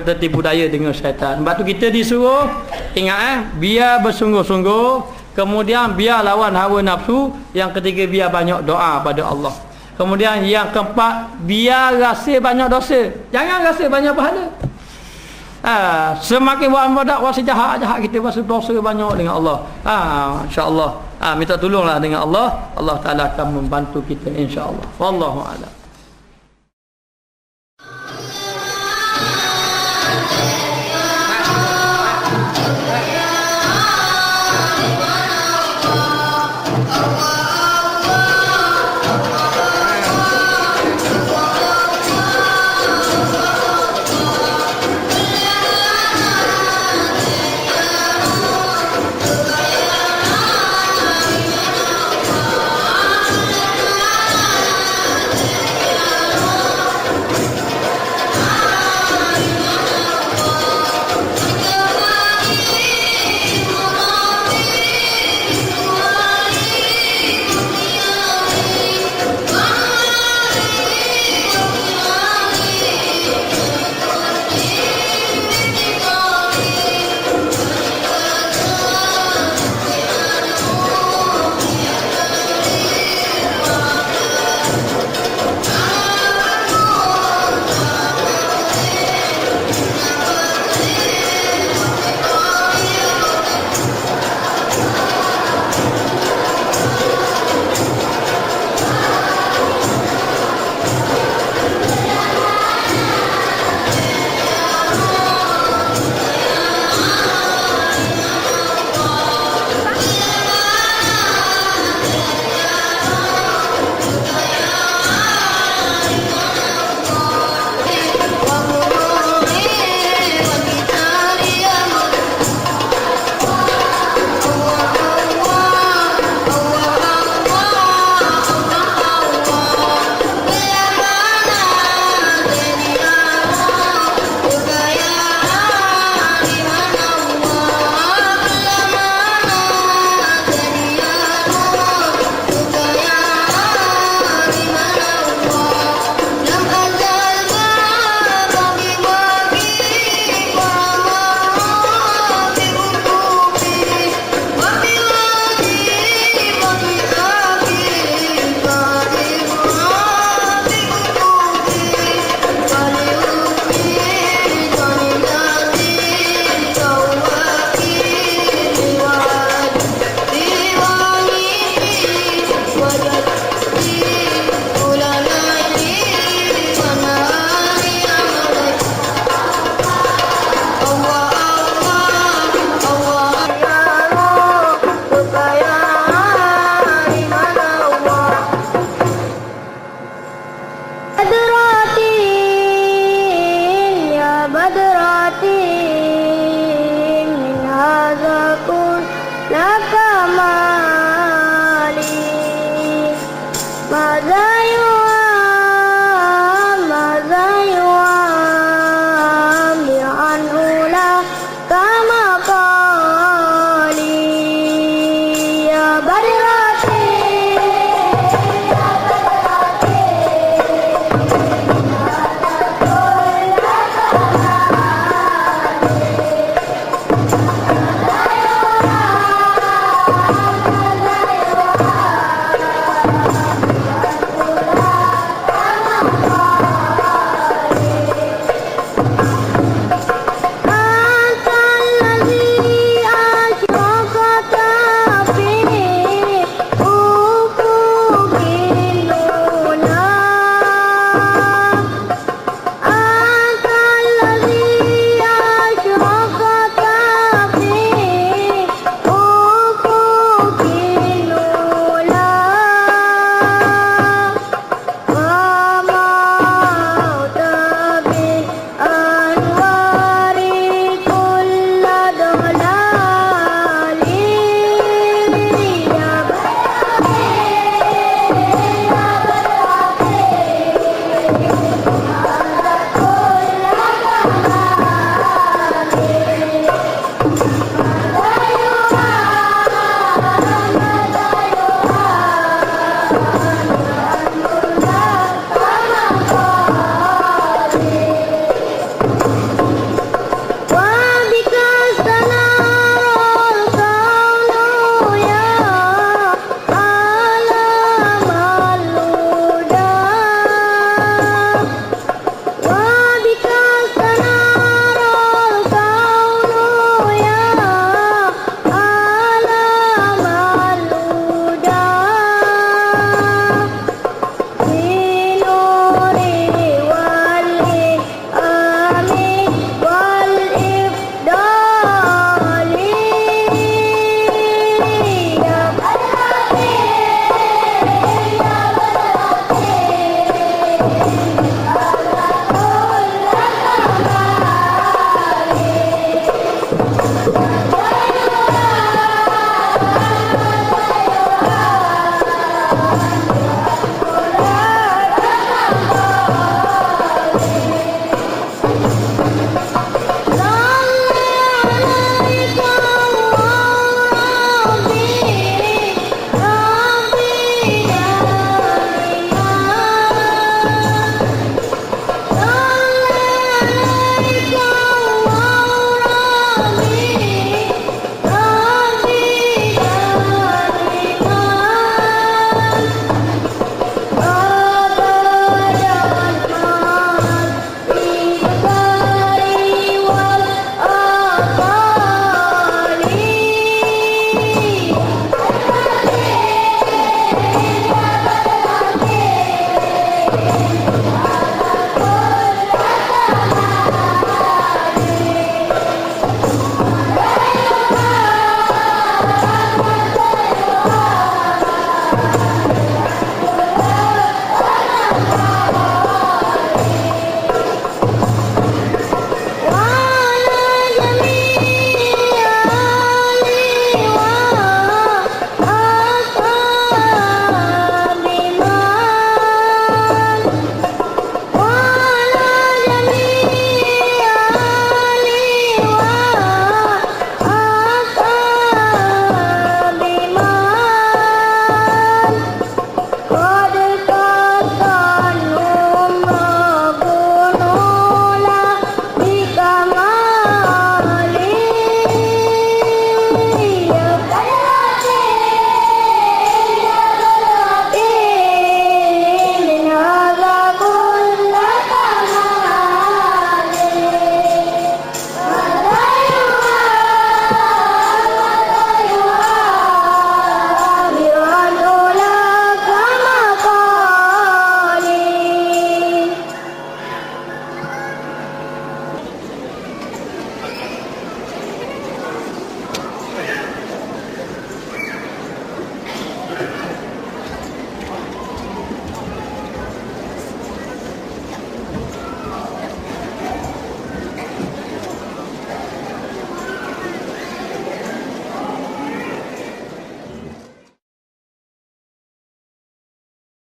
tertipu daya dengan syaitan. Sebab tu kita disuruh ingat biar bersungguh-sungguh, kemudian biar lawan hawa nafsu, yang ketiga biar banyak doa pada Allah, kemudian yang keempat biar rasa banyak dosa, jangan rasa banyak pahala. Semakin buat ibadat, rasa jahat kita rasa dosa banyak dengan Allah. InsyaAllah minta tolonglah dengan Allah, Allah Ta'ala akan membantu kita insyaAllah. Wallahu a'lam.